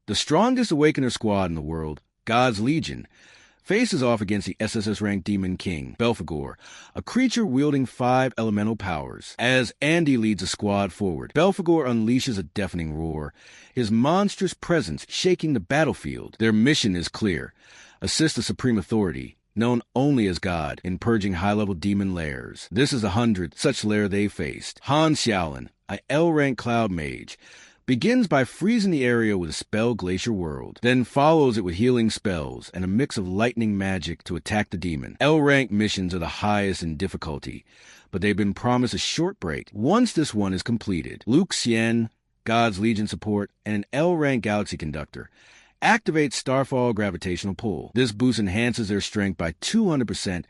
The strongest Awakener squad in the world, God's Legion, faces off against the SSS-ranked Demon King, Belphegor, a creature wielding 5 elemental powers. As Andy leads the squad forward, Belphegor unleashes a deafening roar, his monstrous presence shaking the battlefield. Their mission is clear: assist the Supreme Authority, known only as God, in purging high-level demon lairs. This is the 100th such lair they faced. Han Xiaolin, a L-rank cloud mage, begins by freezing the area with a spell Glacier World, then follows it with healing spells and a mix of lightning magic to attack the demon. L-rank missions are the highest in difficulty, but they've been promised a short break once this one is completed. Luke Xian, God's Legion support, and an L-rank galaxy conductor activate Starfall Gravitational Pull. This boost enhances their strength by 200%,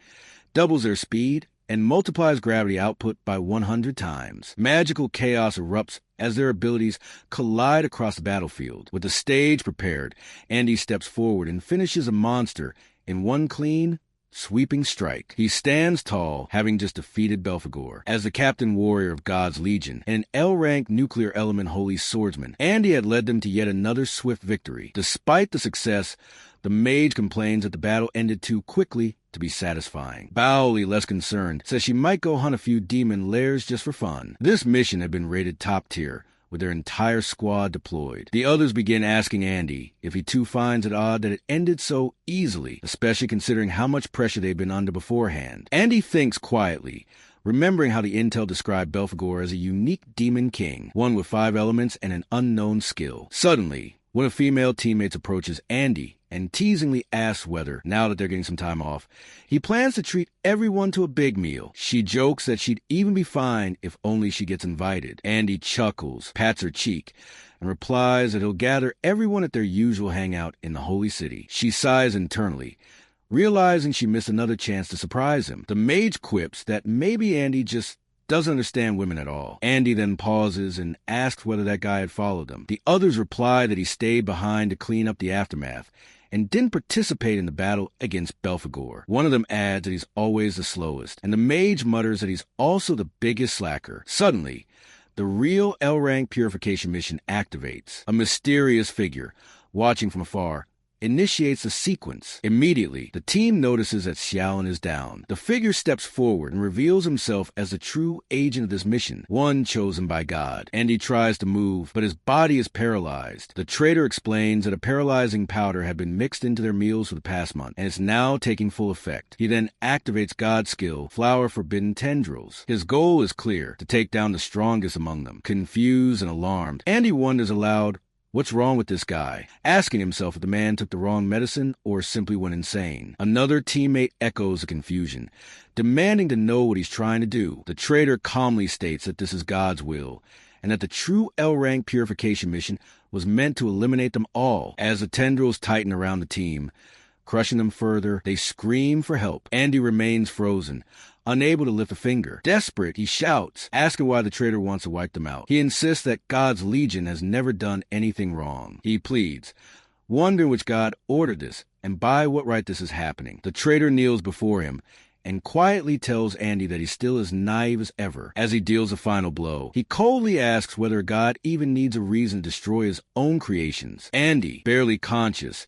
doubles their speed, and multiplies gravity output by 100 times. Magical chaos erupts as their abilities collide across the battlefield. With the stage prepared, Andy steps forward and finishes a monster in one clean, sweeping strike. He stands tall, having just defeated Belphegor. As the captain warrior of God's Legion and an L-rank nuclear element holy swordsman, Andy had led them to yet another swift victory. Despite the success, the mage complains that the battle ended too quickly to be satisfying. Bowley, less concerned, says she might go hunt a few demon lairs just for fun. This mission had been rated top tier, with their entire squad deployed. The others begin asking Andy if he too finds it odd that it ended so easily, especially considering how much pressure they've been under beforehand. Andy thinks quietly, remembering how the intel described Belphegor as a unique demon king, one with 5 elements and an unknown skill. Suddenly, one of female teammates approaches Andy and teasingly asks whether, now that they're getting some time off, he plans to treat everyone to a big meal. She jokes that she'd even be fine if only she gets invited. Andy chuckles, pats her cheek, and replies that he'll gather everyone at their usual hangout in the Holy City. She sighs internally, realizing she missed another chance to surprise him. The mage quips that maybe Andy just doesn't understand women at all. Andy then pauses and asks whether that guy had followed them. The others reply that he stayed behind to clean up the aftermath and didn't participate in the battle against Belphegor. One of them adds that he's always the slowest, and the mage mutters that he's also the biggest slacker. Suddenly, the real L-rank purification mission activates. A mysterious figure, watching from afar, initiates the sequence. Immediately, the team notices that Xiaolin is down. The figure steps forward and reveals himself as the true agent of this mission, one chosen by God. Andy tries to move, but his body is paralyzed. The traitor explains that a paralyzing powder had been mixed into their meals for the past month, and is now taking full effect. He then activates God's skill, Flower Forbidden Tendrils. His goal is clear: to take down the strongest among them. Confused and alarmed, Andy wonders aloud, what's wrong with this guy? Asking himself if the man took the wrong medicine or simply went insane. Another teammate echoes the confusion, demanding to know what he's trying to do. The traitor calmly states that this is God's will, and that the true L-rank purification mission was meant to eliminate them all. As the tendrils tighten around the team, crushing them further, they scream for help. Andy remains frozen, unable to lift a finger. Desperate, he shouts, asking why the traitor wants to wipe them out. He insists that God's Legion has never done anything wrong. He pleads, wondering which God ordered this and by what right this is happening. The traitor kneels before him and quietly tells Andy that he's still as naive as ever. As he deals the final blow, he coldly asks whether God even needs a reason to destroy his own creations. Andy, barely conscious,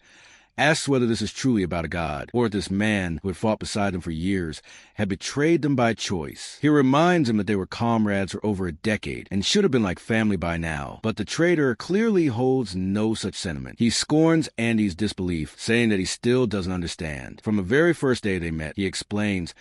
asks whether this is truly about a god, or if this man, who had fought beside them for years, had betrayed them by choice. He reminds him that they were comrades for over a decade, and should have been like family by now. But the traitor clearly holds no such sentiment. He scorns Andy's disbelief, saying that he still doesn't understand. From the very first day they met, he explains,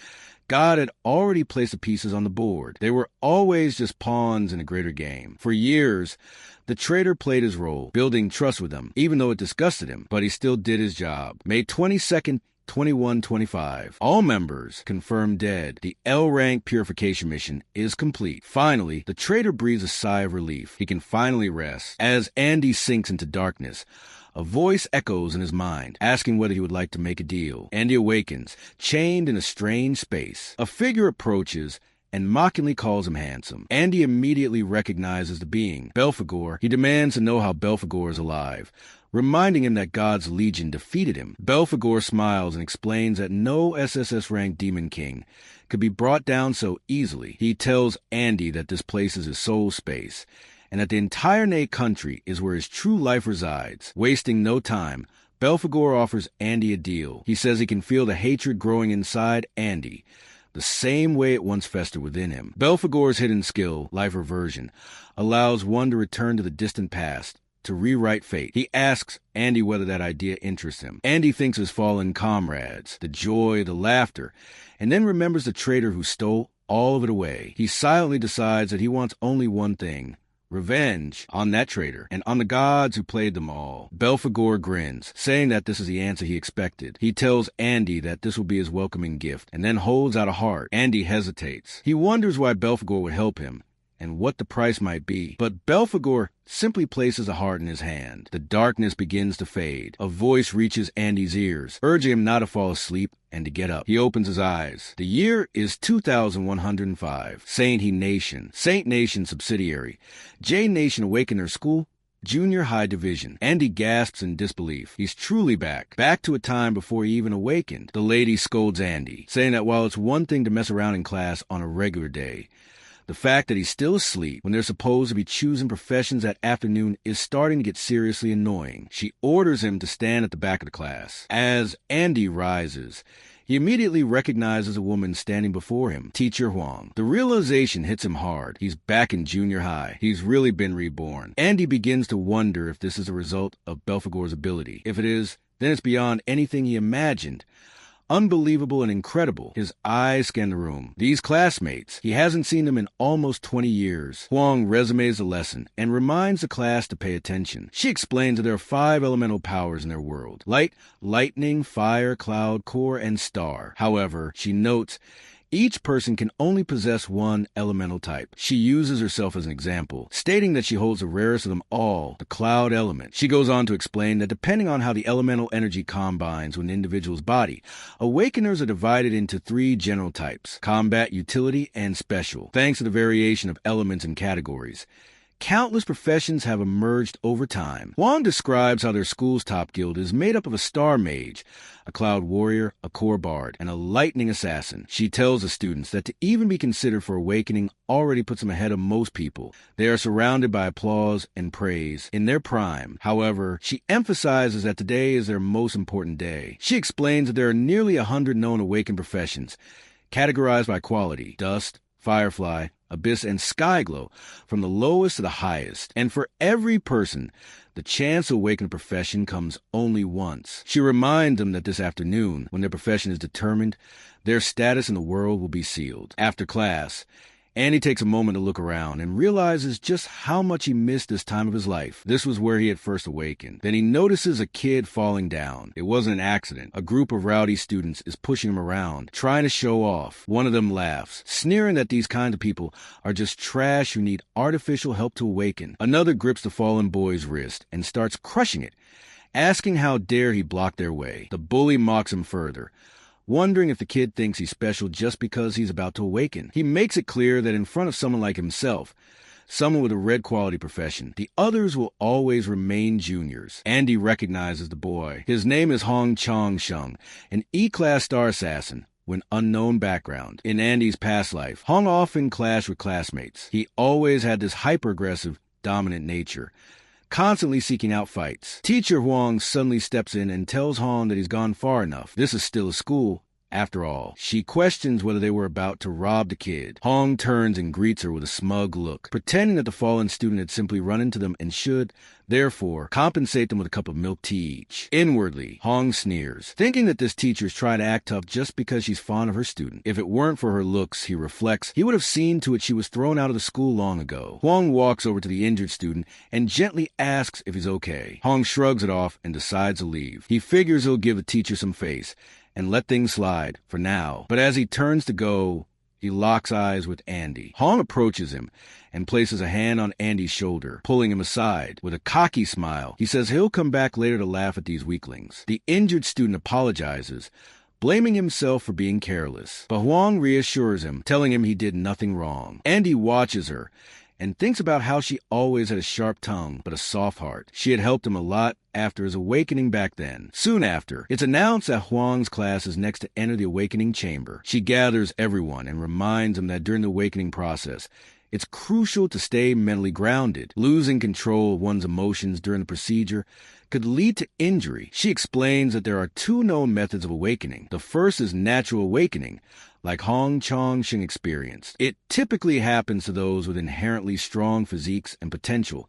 God had already placed the pieces on the board. They were always just pawns in a greater game. For years, the traitor played his role, building trust with them, even though it disgusted him, but he still did his job. May 22nd, 2125. All members confirmed dead. The L-rank purification mission is complete. Finally, the traitor breathes a sigh of relief. He can finally rest. As Andy sinks into darkness, a voice echoes in his mind, asking whether he would like to make a deal. Andy awakens, chained in a strange space. A figure approaches and mockingly calls him handsome. Andy immediately recognizes the being, Belphegor. He demands to know how Belphegor is alive, reminding him that God's Legion defeated him. Belphegor smiles and explains that no SSS-ranked Demon King could be brought down so easily. He tells Andy that this place is his soul space, and that the entire Ney country is where his true life resides. Wasting no time, Belphegor offers Andy a deal. He says he can feel the hatred growing inside Andy, the same way it once festered within him. Belphegor's hidden skill, life reversion, allows one to return to the distant past, to rewrite fate. He asks Andy whether that idea interests him. Andy thinks of his fallen comrades, the joy, the laughter, and then remembers the traitor who stole all of it away. He silently decides that he wants only one thing: revenge on that traitor and on the gods who played them all. Belphegor grins, saying that this is the answer he expected. He tells Andy that this will be his welcoming gift, and then holds out a heart. Andy hesitates. He wonders why Belphegor would help him, and what the price might be. But Belphegor simply places a heart in his hand. The darkness begins to fade. A voice reaches Andy's ears, urging him not to fall asleep and to get up. He opens his eyes. The year is 2105. Saint Nation subsidiary. J Nation Awakener School, Junior High Division. Andy gasps in disbelief. He's truly back to a time before he even awakened. The lady scolds Andy, saying that while it's one thing to mess around in class on a regular day, the fact that he's still asleep when they're supposed to be choosing professions that afternoon is starting to get seriously annoying. She orders him to stand at the back of the class. As Andy rises, he immediately recognizes a woman standing before him, Teacher Huang. The realization hits him hard. He's back in junior high. He's really been reborn. Andy begins to wonder if this is a result of Belphegor's ability. If it is, then it's beyond anything he imagined. Unbelievable and incredible. His eyes scan the room. These classmates, he hasn't seen them in almost 20 years. Huang resumes the lesson and reminds the class to pay attention. She explains that there are 5 elemental powers in their world: light, lightning, fire, cloud, core, and star. However, she notes each person can only possess one elemental type. She uses herself as an example, stating that she holds the rarest of them all, the cloud element. She goes on to explain that depending on how the elemental energy combines with an individual's body, awakeners are divided into 3 general types: combat, utility, and special. Thanks to the variation of elements and categories, countless professions have emerged over time. Huang describes how their school's top guild is made up of a star mage, a cloud warrior, a core bard, and a lightning assassin. She tells the students that to even be considered for awakening already puts them ahead of most people. They are surrounded by applause and praise in their prime. However, she emphasizes that today is their most important day. She explains that there are nearly 100 known awakened professions, categorized by quality: dust, firefly, abyss, and skyglow, from the lowest to the highest. And for every person, the chance to awaken a profession comes only once. She reminds them that this afternoon, when their profession is determined, their status in the world will be sealed. After class, Andy takes a moment to look around and realizes just how much he missed this time of his life. This was where he had first awakened. Then he notices a kid falling down. It wasn't an accident. A group of rowdy students is pushing him around, trying to show off. One of them laughs, sneering that these kinds of people are just trash who need artificial help to awaken. Another grips the fallen boy's wrist and starts crushing it, asking how dare he block their way. The bully mocks him further, wondering if the kid thinks he's special just because he's about to awaken. He makes it clear that in front of someone like himself, someone with a red quality profession, the others will always remain juniors. Andy recognizes the boy. His name is Hong Chong Sheng, an E-class star assassin with unknown background. In Andy's past life, Hong often clashed with classmates. He always had this hyper-aggressive, dominant nature, constantly seeking out fights. Teacher Huang suddenly steps in and tells Hong that he's gone far enough. This is still a school, after all. She questions whether they were about to rob the kid. Hong turns and greets her with a smug look, pretending that the fallen student had simply run into them and should, therefore, compensate them with a cup of milk tea each. Inwardly, Hong sneers, thinking that this teacher is trying to act tough just because she's fond of her student. If it weren't for her looks, he reflects, he would have seen to it she was thrown out of the school long ago. Huang walks over to the injured student and gently asks if he's okay. Hong shrugs it off and decides to leave. He figures he'll give the teacher some face and let things slide for now. But as he turns to go, he locks eyes with Andy. Hong approaches him and places a hand on Andy's shoulder, pulling him aside. With a cocky smile, he says he'll come back later to laugh at these weaklings. The injured student apologizes, blaming himself for being careless. But Huang reassures him, telling him he did nothing wrong. Andy watches her and thinks about how she always had a sharp tongue but a soft heart. She had helped him a lot after his awakening back then. Soon after, it's announced that Huang's class is next to enter the awakening chamber. She gathers everyone and reminds them that during the awakening process, It's crucial to stay mentally grounded. Losing control of one's emotions during the procedure could lead to injury. She explains that there are two known methods of awakening. The first is natural awakening, like Hong Chong-shing experienced. It typically happens to those with inherently strong physiques and potential,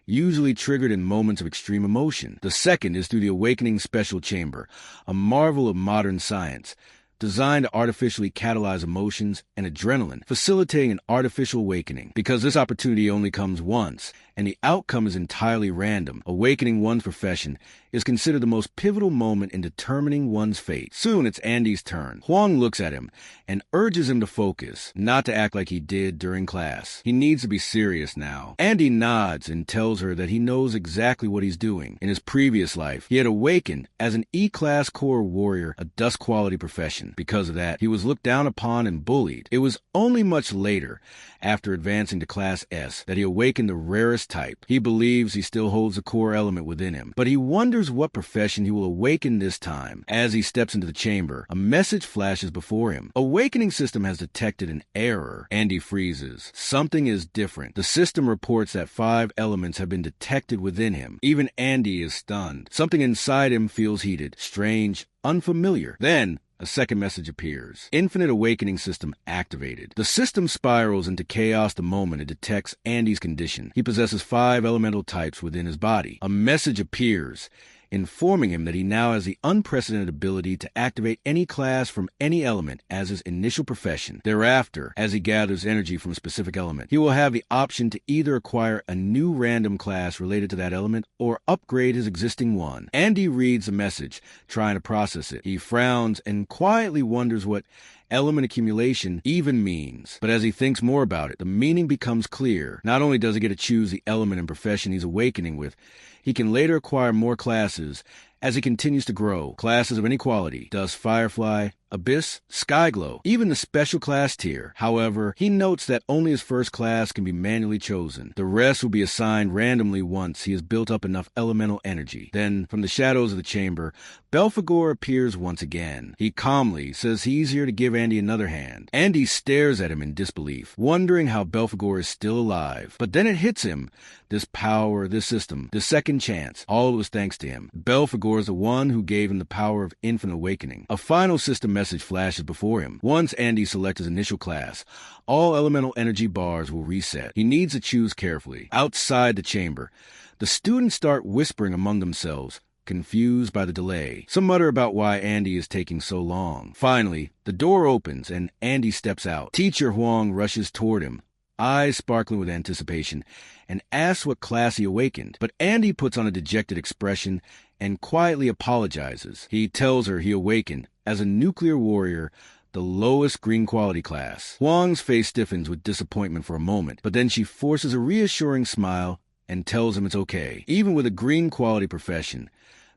usually triggered in moments of extreme emotion. The second is through the awakening special chamber, a marvel of modern science, designed to artificially catalyze emotions and adrenaline, facilitating an artificial awakening. Because this opportunity only comes once, and the outcome is entirely random, awakening one's profession is considered the most pivotal moment in determining one's fate. Soon it's Andy's turn. Huang looks at him and urges him to focus, not to act like he did during class. He needs to be serious now. Andy nods and tells her that he knows exactly what he's doing. In his previous life, he had awakened as an E-class Corps warrior, a dust quality profession. Because of that, he was looked down upon and bullied. It was only much later, after advancing to Class S, that he awakened the rarest type. He believes he still holds the core element within him, but he wonders what profession he will awaken this time. As he steps into the chamber, a message flashes before him. Awakening system has detected an error. Andy freezes. Something is different. The system reports that 5 elements have been detected within him. Even Andy is stunned. Something inside him feels heated, strange, unfamiliar. Then, a second message appears. Infinite Awakening System activated. The system spirals into chaos the moment it detects Andy's condition. He possesses 5 elemental types within his body. A message appears, informing him that he now has the unprecedented ability to activate any class from any element as his initial profession. Thereafter, as he gathers energy from a specific element, he will have the option to either acquire a new random class related to that element or upgrade his existing one. Andy reads the message, trying to process it. He frowns and quietly wonders what element accumulation even means. But as he thinks more about it, the meaning becomes clear. Not only does he get to choose the element and profession he's awakening with, he can later acquire more classes as he continues to grow. Classes of any quality: Dust Firefly, Abyss, Skyglow, even the special class tier. However, he notes that only his first class can be manually chosen. The rest will be assigned randomly once he has built up enough elemental energy. Then, from the shadows of the chamber, Belphegor appears once again. He calmly says he's here to give Andy another hand. Andy stares at him in disbelief, wondering how Belphegor is still alive. But then it hits him. This power, this system, this second chance, all was thanks to him. Belphegor is the one who gave him the power of infinite awakening. A final system message flashes before him. Once Andy selects his initial class, all elemental energy bars will reset. He needs to choose carefully. Outside the chamber, the students start whispering among themselves, confused by the delay. Some mutter about why Andy is taking so long. Finally, the door opens and Andy steps out. Teacher Huang rushes toward him, eyes sparkling with anticipation, and asks what class he awakened. But Andy puts on a dejected expression and quietly apologizes. He tells her he awakened as a nuclear warrior, the lowest green quality class. Huang's face stiffens with disappointment for a moment, but then she forces a reassuring smile and tells him it's okay. Even with a green quality profession,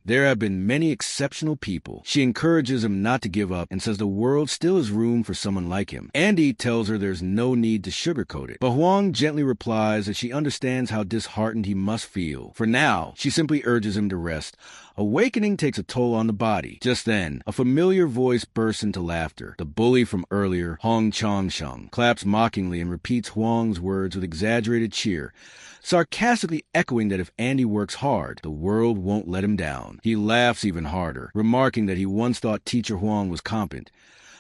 there have been many exceptional people. She encourages him not to give up and says the world still has room for someone like him. Andy tells her there's no need to sugarcoat it, but Huang gently replies that she understands how disheartened he must feel. For now, she simply urges him to rest. Awakening takes a toll on the body. Just then, a familiar voice bursts into laughter. The bully from earlier, Hong Chong-sheng, claps mockingly and repeats Huang's words with exaggerated cheer, sarcastically echoing that if Andy works hard, the world won't let him down. He laughs even harder, remarking that he once thought Teacher Huang was competent,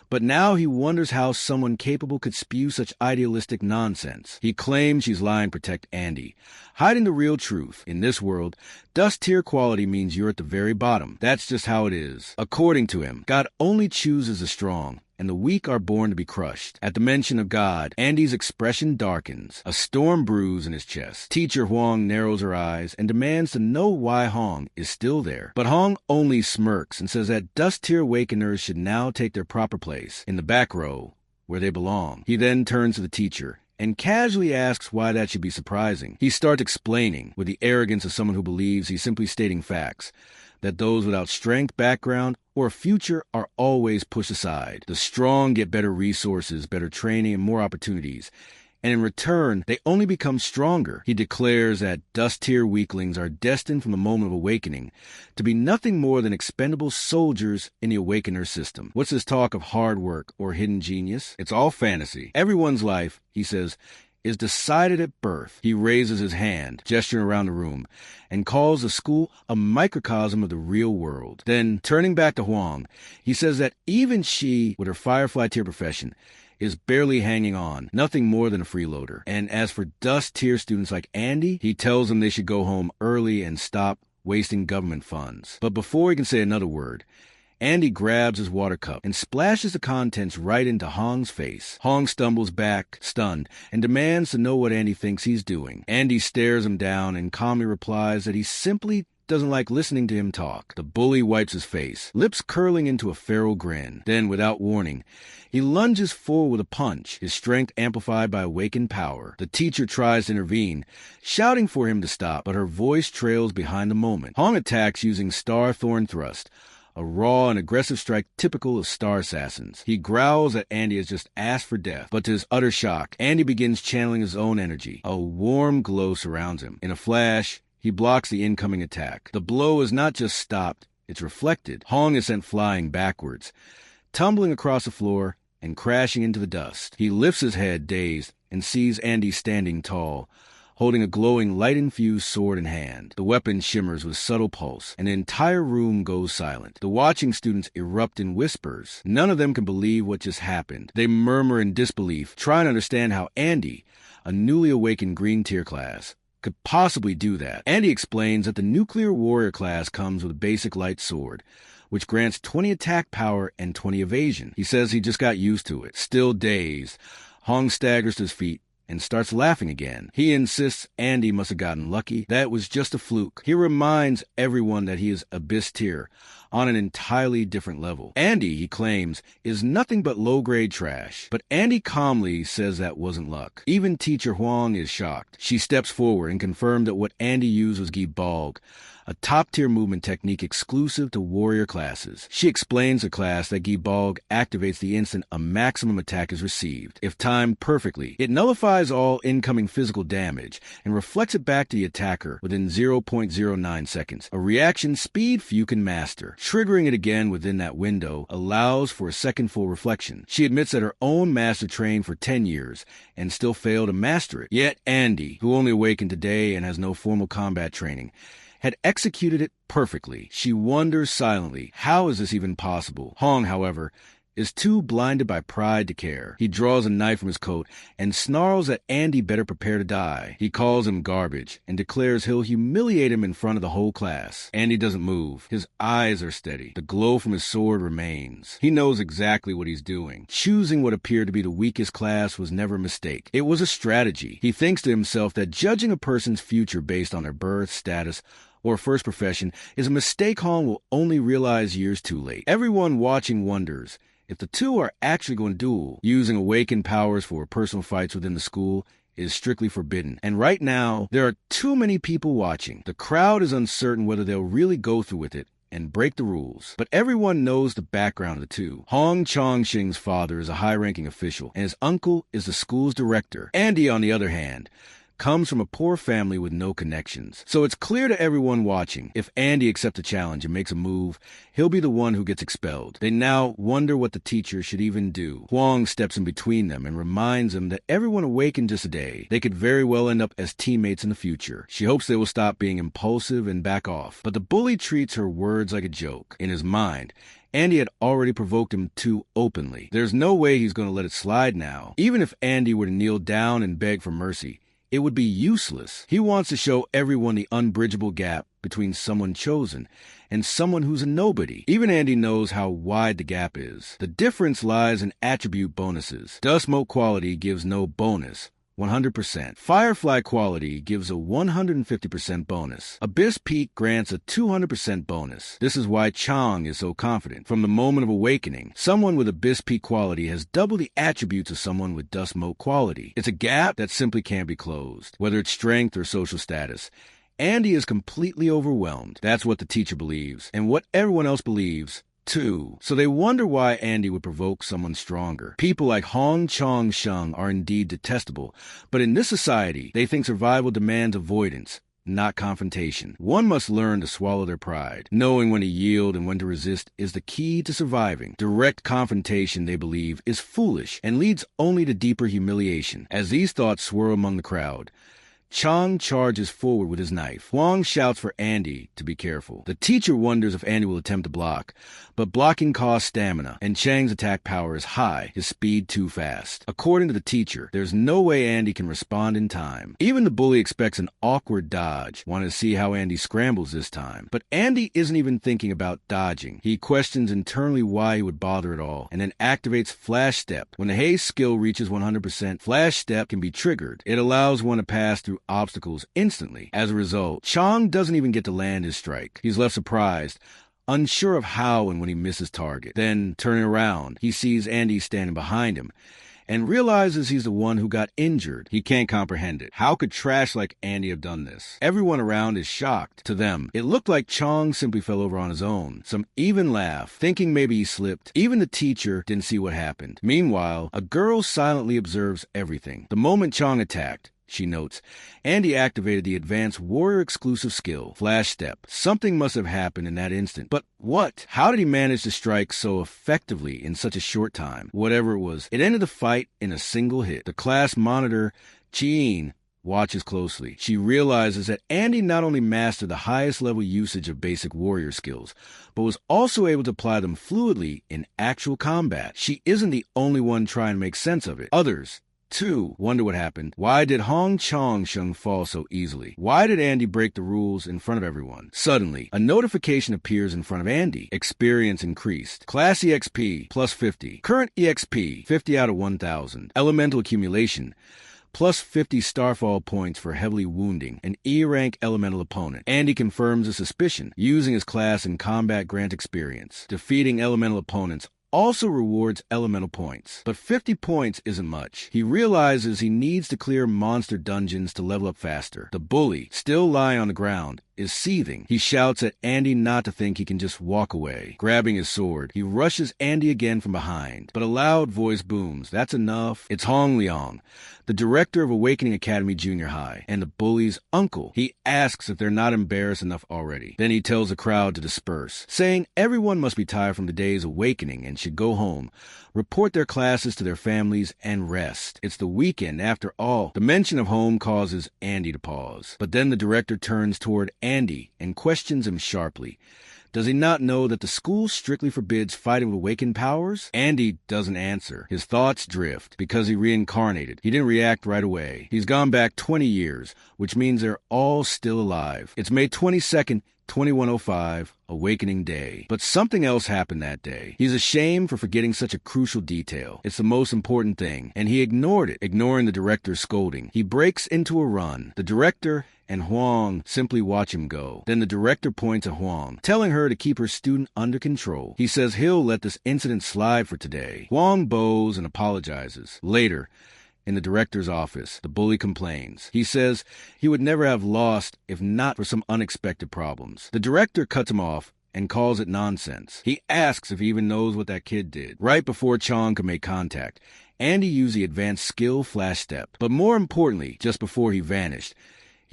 but now he wonders how someone capable could spew such idealistic nonsense. He claims she's lying to protect Andy, hiding the real truth. In this world, dust tier quality means you're at the very bottom. That's just how it is. According to him, God only chooses the strong, and the weak are born to be crushed. At the mention of God, Andy's expression darkens. A storm brews in his chest. Teacher Huang narrows her eyes and demands to know why Hong is still there. But Hong only smirks and says that dust tier awakeners should now take their proper place in the back row, where they belong. He then turns to the teacher and casually asks why that should be surprising. He starts explaining, with the arrogance of someone who believes he's simply stating facts, that those without strength, background, or a future are always pushed aside. The strong get better resources, better training, and more opportunities. And in return, they only become stronger. He declares that dust-tier weaklings are destined from the moment of awakening to be nothing more than expendable soldiers in the awakener system. What's this talk of hard work or hidden genius? It's all fantasy. Everyone's life, he says, is decided at birth. He raises his hand, gesturing around the room, and calls the school a microcosm of the real world. Then, turning back to Huang, he says that even she, with her Firefly tier profession, is barely hanging on, nothing more than a freeloader. And as for Dust tier students like Andy, he tells them they should go home early and stop wasting government funds. But before he can say another word, Andy grabs his water cup and splashes the contents right into Hong's face. Hong stumbles back, stunned, and demands to know what Andy thinks he's doing. Andy stares him down and calmly replies that he simply doesn't like listening to him talk. The bully wipes his face, lips curling into a feral grin. Then, without warning, he lunges forward with a punch, his strength amplified by awakened power. The teacher tries to intervene, shouting for him to stop, but her voice trails behind the moment. Hong attacks using Star Thorn Thrust, a raw and aggressive strike typical of Star Assassins. He growls that Andy has just asked for death, but to his utter shock, Andy begins channeling his own energy. A warm glow surrounds him. In a flash, he blocks the incoming attack. The blow is not just stopped, it's reflected. Hong is sent flying backwards, tumbling across the floor and crashing into the dust. He lifts his head, dazed, and sees Andy standing tall, holding a glowing light-infused sword in hand. The weapon shimmers with subtle pulse, and the entire room goes silent. The watching students erupt in whispers. None of them can believe what just happened. They murmur in disbelief, trying to understand how Andy, a newly awakened green tier class, could possibly do that. Andy explains that the nuclear warrior class comes with a basic light sword, which grants 20 attack power and 20 evasion. He says he just got used to it. Still dazed, Hong staggers to his feet and starts laughing again. He insists Andy must have gotten lucky, that it was just a fluke. He reminds everyone that he is Abyss tier, on an entirely different level. Andy, he claims, is nothing but low-grade trash. But Andy calmly says that wasn't luck. Even teacher Huang is shocked. She steps forward and confirms that what Andy used was Gibalg, a top-tier movement technique exclusive to warrior classes. She explains to class that Gibalg activates the instant a maximum attack is received. If timed perfectly, it nullifies all incoming physical damage and reflects it back to the attacker within 0.09 seconds, a reaction speed few can master. Triggering it again within that window allows for a second full reflection. She admits that her own master trained for 10 years and still failed to master it. Yet Andy, who only awakened today and has no formal combat training, had executed it perfectly. She wonders silently, how is this even possible? Hong, however, is too blinded by pride to care. He draws a knife from his coat and snarls that Andy better prepare to die. He calls him garbage and declares he'll humiliate him in front of the whole class. Andy doesn't move. His eyes are steady. The glow from his sword remains. He knows exactly what he's doing. Choosing what appeared to be the weakest class was never a mistake. It was a strategy. He thinks to himself that judging a person's future based on their birth, status, or first profession is a mistake Hong will only realize years too late. Everyone watching wonders if the two are actually going to duel. Using awakened powers for personal fights within the school is strictly forbidden. And right now, there are too many people watching. The crowd is uncertain whether they'll really go through with it and break the rules. But everyone knows the background of the two. Hong Chongqing's father is a high-ranking official, and his uncle is the school's director. Andy, on the other hand, comes from a poor family with no connections. So it's clear to everyone watching, if Andy accepts a challenge and makes a move, he'll be the one who gets expelled. They now wonder what the teacher should even do. Huang steps in between them and reminds them that everyone awakened just a day. They could very well end up as teammates in the future. She hopes they will stop being impulsive and back off. But the bully treats her words like a joke. In his mind, Andy had already provoked him too openly. There's no way he's going to let it slide now. Even if Andy were to kneel down and beg for mercy, it would be useless. He wants to show everyone the unbridgeable gap between someone chosen and someone who's a nobody. Even Andy knows how wide the gap is. The difference lies in attribute bonuses. Dust Mote quality gives no bonus, 100%. Firefly quality gives a 150% bonus. Abyss Peak grants a 200% bonus. This is why Chang is so confident. From the moment of awakening, someone with Abyss Peak quality has double the attributes of someone with Dust Mote quality. It's a gap that simply can't be closed, whether it's strength or social status. Andy is completely overwhelmed. That's what the teacher believes, and what everyone else believes too. So they wonder why Andy would provoke someone stronger. People like Hong Chong Sheng are indeed detestable, but in this society, they think survival demands avoidance, not confrontation. One must learn to swallow their pride. Knowing when to yield and when to resist is the key to surviving. Direct confrontation, they believe, is foolish and leads only to deeper humiliation. As these thoughts swirl among the crowd, Chang charges forward with his knife. Huang shouts for Andy to be careful. The teacher wonders if Andy will attempt to block, but blocking costs stamina, and Chang's attack power is high, his speed too fast. According to the teacher, there's no way Andy can respond in time. Even the bully expects an awkward dodge, wanting to see how Andy scrambles this time. But Andy isn't even thinking about dodging. He questions internally why he would bother at all, and then activates Flash Step. When the haste skill reaches 100%, Flash Step can be triggered. It allows one to pass through obstacles instantly. As a result, Chang doesn't even get to land his strike. He's left surprised, unsure of how and when he misses target. Then, turning around, he sees Andy standing behind him and realizes he's the one who got injured. He can't comprehend it. How could trash like Andy have done this? Everyone around is shocked. To them, it looked like Chang simply fell over on his own. Some even laugh, thinking maybe he slipped. Even the teacher didn't see what happened. Meanwhile, a girl silently observes everything. The moment Chang attacked, she notes, Andy activated the advanced warrior exclusive skill, Flash Step. Something must have happened in that instant. But what? How did he manage to strike so effectively in such a short time? Whatever it was, it ended the fight in a single hit. The class monitor, Chien, watches closely. She realizes that Andy not only mastered the highest level usage of basic warrior skills, but was also able to apply them fluidly in actual combat. She isn't the only one trying to make sense of it. Others, too, wonder what happened. Why did Hong Chong Sheng fall so easily? Why did Andy break the rules in front of everyone? Suddenly, a notification appears in front of Andy. Experience increased. Class EXP, plus 50. Current EXP, 50 out of 1,000. Elemental accumulation, plus 50 starfall points for heavily wounding an E-rank elemental opponent. Andy confirms a suspicion, using his class and combat grant experience. Defeating elemental opponents also rewards elemental points. But 50 points isn't much. He realizes he needs to clear monster dungeons to level up faster. The bully, still lying on the ground, is seething. He shouts at Andy not to think he can just walk away. Grabbing his sword, he rushes Andy again from behind. But a loud voice booms. That's enough. It's Hong Liang, the director of Awakening Academy Junior High, and the bully's uncle. He asks if they're not embarrassed enough already. Then he tells the crowd to disperse, saying everyone must be tired from the day's awakening and should go home, report their classes to their families, and rest. It's the weekend after all. The mention of home causes Andy to pause. But then the director turns toward Andy and questions him sharply. Does he not know that the school strictly forbids fighting with awakened powers? Andy doesn't answer. His thoughts drift. Because he reincarnated, he didn't react right away. He's gone back 20 years, which means they're all still alive. It's May 22nd, 2105, Awakening Day. But something else happened that day. He's ashamed for forgetting such a crucial detail. It's the most important thing, and he ignored it, ignoring the director's scolding. He breaks into a run. The director and Huang simply watch him go. Then the director points at Huang, telling her to keep her student under control. He says he'll let this incident slide for today. Huang bows and apologizes. Later, in the director's office, the bully complains. He says he would never have lost if not for some unexpected problems. The director cuts him off and calls it nonsense. He asks if he even knows what that kid did. Right before Chong could make contact, Andy used the advanced skill Flash Step. But more importantly, just before he vanished,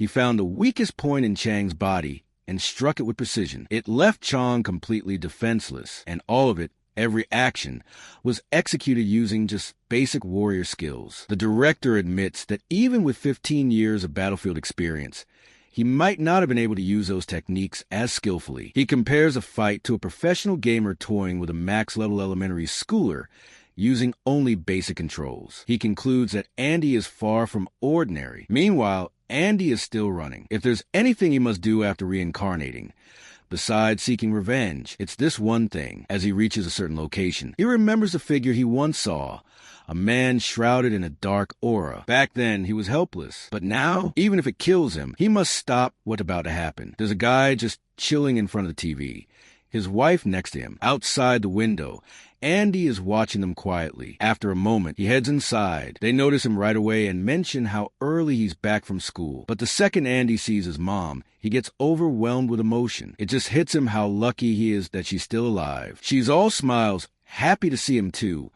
he found the weakest point in Chang's body and struck it with precision. It left Chang completely defenseless, and all of it, every action, was executed using just basic warrior skills. The director admits that even with 15 years of battlefield experience, he might not have been able to use those techniques as skillfully. He compares a fight to a professional gamer toying with a max-level elementary schooler using only basic controls. He concludes that Andy is far from ordinary. Meanwhile, Andy is still running. If there's anything he must do after reincarnating, besides seeking revenge, it's this one thing. As he reaches a certain location, he remembers a figure he once saw, a man shrouded in a dark aura. Back then, he was helpless. But now, even if it kills him, he must stop what's about to happen. There's a guy just chilling in front of the TV, his wife next to him. Outside the window, Andy is watching them quietly. After a moment, he heads inside. They notice him right away and mention how early he's back from school. But the second Andy sees his mom, he gets overwhelmed with emotion. It just hits him how lucky he is that she's still alive. She's all smiles, happy to see him too.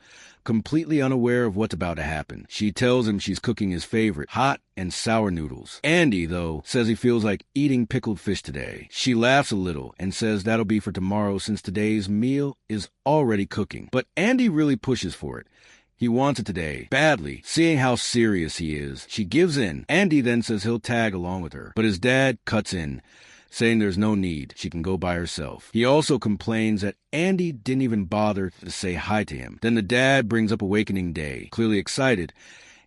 completely unaware of what's about to happen. She tells him she's cooking his favorite, hot and sour noodles. Andy, though, says he feels like eating pickled fish today. She laughs a little and says that'll be for tomorrow since today's meal is already cooking. But Andy really pushes for it. He wants it today, badly. Seeing how serious he is, she gives in. Andy then says he'll tag along with her, but his dad cuts in, saying there's no need, she can go by herself. He also complains that Andy didn't even bother to say hi to him. Then the dad brings up Awakening Day, clearly excited,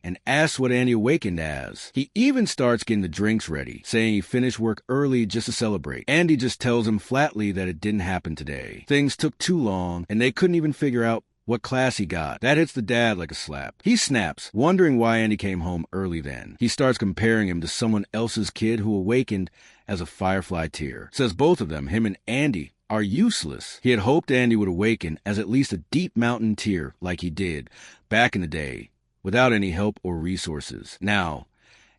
and asks what Andy awakened as. He even starts getting the drinks ready, saying he finished work early just to celebrate. Andy just tells him flatly that it didn't happen today. Things took too long, and they couldn't even figure out what class he got. That hits the dad like a slap. He snaps, wondering why Andy came home early then. He starts comparing him to someone else's kid who awakened as a firefly tear. Says both of them, him and Andy, are useless. He had hoped Andy would awaken as at least a deep mountain tear like he did back in the day, without any help or resources. Now,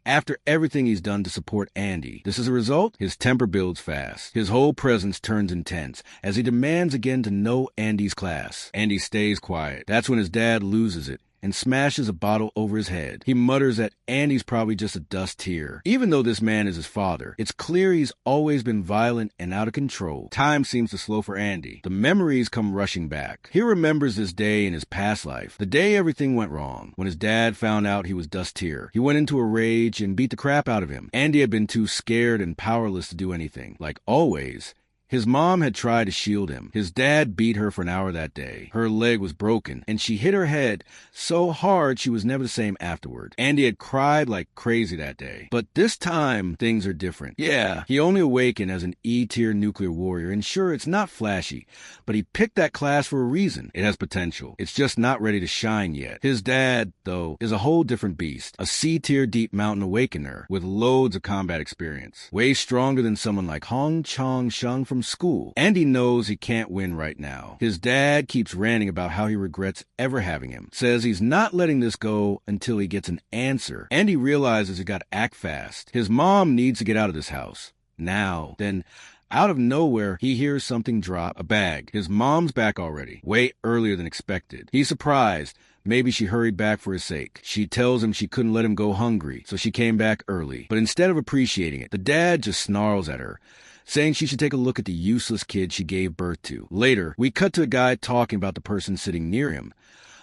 after everything he's done to support Andy, this is a result? His temper builds fast. His whole presence turns intense as he demands again to know Andy's class. Andy stays quiet. That's when his dad loses it and smashes a bottle over his head. He mutters that Andy's probably just a dust tear. Even though this man is his father, it's clear he's always been violent and out of control. Time seems to slow for Andy. The memories come rushing back. He remembers this day in his past life, the day everything went wrong, when his dad found out he was dust tear. He went into a rage and beat the crap out of him. Andy had been too scared and powerless to do anything. Like always, his mom had tried to shield him. His dad beat her for an hour that day. Her leg was broken, and she hit her head so hard she was never the same afterward. Andy had cried like crazy that day. But this time, things are different. Yeah, he only awakened as an E-tier nuclear warrior, and sure, it's not flashy, but he picked that class for a reason. It has potential. It's just not ready to shine yet. His dad, though, is a whole different beast. A C-tier deep mountain awakener with loads of combat experience. Way stronger than someone like Hong Chong Sheng from school. Andy knows he can't win right now. His dad keeps ranting about how he regrets ever having him. Says he's not letting this go until he gets an answer. Andy realizes he gotta act fast. His mom needs to get out of this house. Now. Then, out of nowhere, he hears something drop. A bag. His mom's back already. Way earlier than expected. He's surprised. Maybe she hurried back for his sake. She tells him she couldn't let him go hungry, so she came back early. But instead of appreciating it, the dad just snarls at her, saying she should take a look at the useless kid she gave birth to. Later, we cut to a guy talking about the person sitting near him.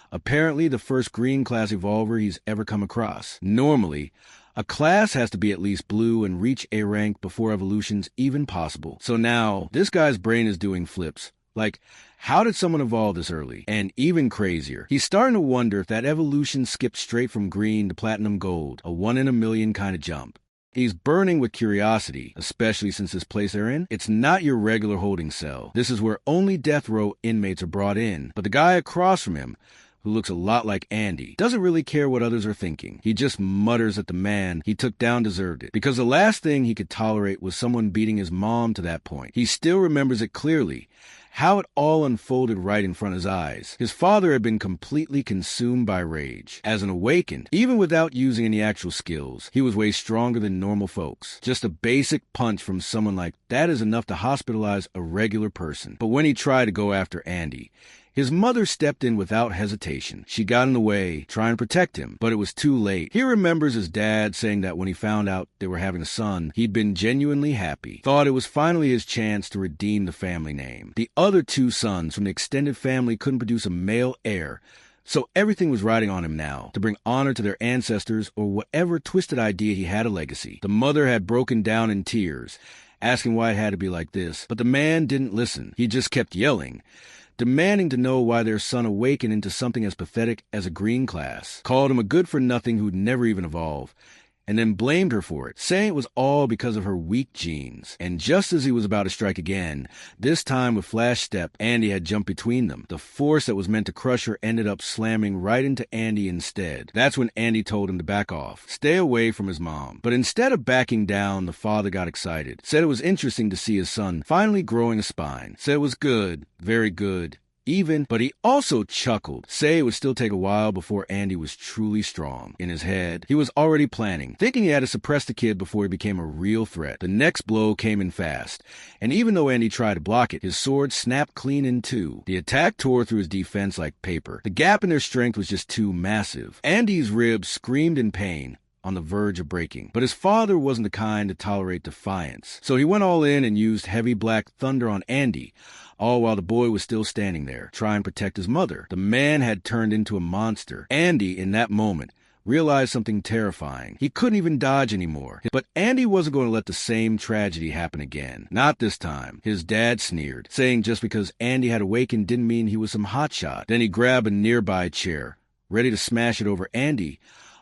Apparently the first green class evolver he's ever come across. Normally, a class has to be at least blue and reach A rank before evolution's even possible. So now, this guy's brain is doing flips. Like, how did someone evolve this early? And even crazier, he's starting to wonder if that evolution skipped straight from green to platinum gold, a 1 in a million kind of jump. He's burning with curiosity, especially since this place they're in, it's not your regular holding cell. This is where only death row inmates are brought in. But the guy across from him, who looks a lot like Andy, doesn't really care what others are thinking. He just mutters that the man he took down deserved it, because the last thing he could tolerate was someone beating his mom to that point. He still remembers it clearly, how it all unfolded right in front of his eyes. His father had been completely consumed by rage. As an awakened, even without using any actual skills, he was way stronger than normal folks. Just a basic punch from someone like that is enough to hospitalize a regular person. But when he tried to go after Andy, his mother stepped in without hesitation. She got in the way, trying to protect him, but it was too late. He remembers his dad saying that when he found out they were having a son, he'd been genuinely happy. Thought it was finally his chance to redeem the family name. The other two sons from the extended family couldn't produce a male heir, so everything was riding on him now, to bring honor to their ancestors or whatever twisted idea he had a legacy. The mother had broken down in tears, asking why it had to be like this, but the man didn't listen. He just kept yelling, demanding to know why their son awakened into something as pathetic as a green class, called him a good-for-nothing who'd never even evolve, and then blamed her for it, saying it was all because of her weak genes. And just as he was about to strike again, this time with flash step, Andy had jumped between them. The force that was meant to crush her ended up slamming right into Andy instead. That's when Andy told him to back off, stay away from his mom. But instead of backing down, the father got excited, said it was interesting to see his son finally growing a spine, said it was good, very good, but he also chuckled. Say it would still take a while before Andy was truly strong. In his head, he was already planning, thinking he had to suppress the kid before he became a real threat. The next blow came in fast, and even though Andy tried to block it, his sword snapped clean in two. The attack tore through his defense like paper. The gap in their strength was just too massive. Andy's ribs screamed in pain, on the verge of breaking. But his father wasn't the kind to tolerate defiance. So he went all in and used heavy black thunder on Andy, all while the boy was still standing there, trying to protect his mother. The man had turned into a monster. Andy, in that moment, realized something terrifying. He couldn't even dodge anymore. But Andy wasn't going to let the same tragedy happen again. Not this time. His dad sneered, saying just because Andy had awakened didn't mean he was some hotshot. Then he grabbed a nearby chair, ready to smash it over Andy,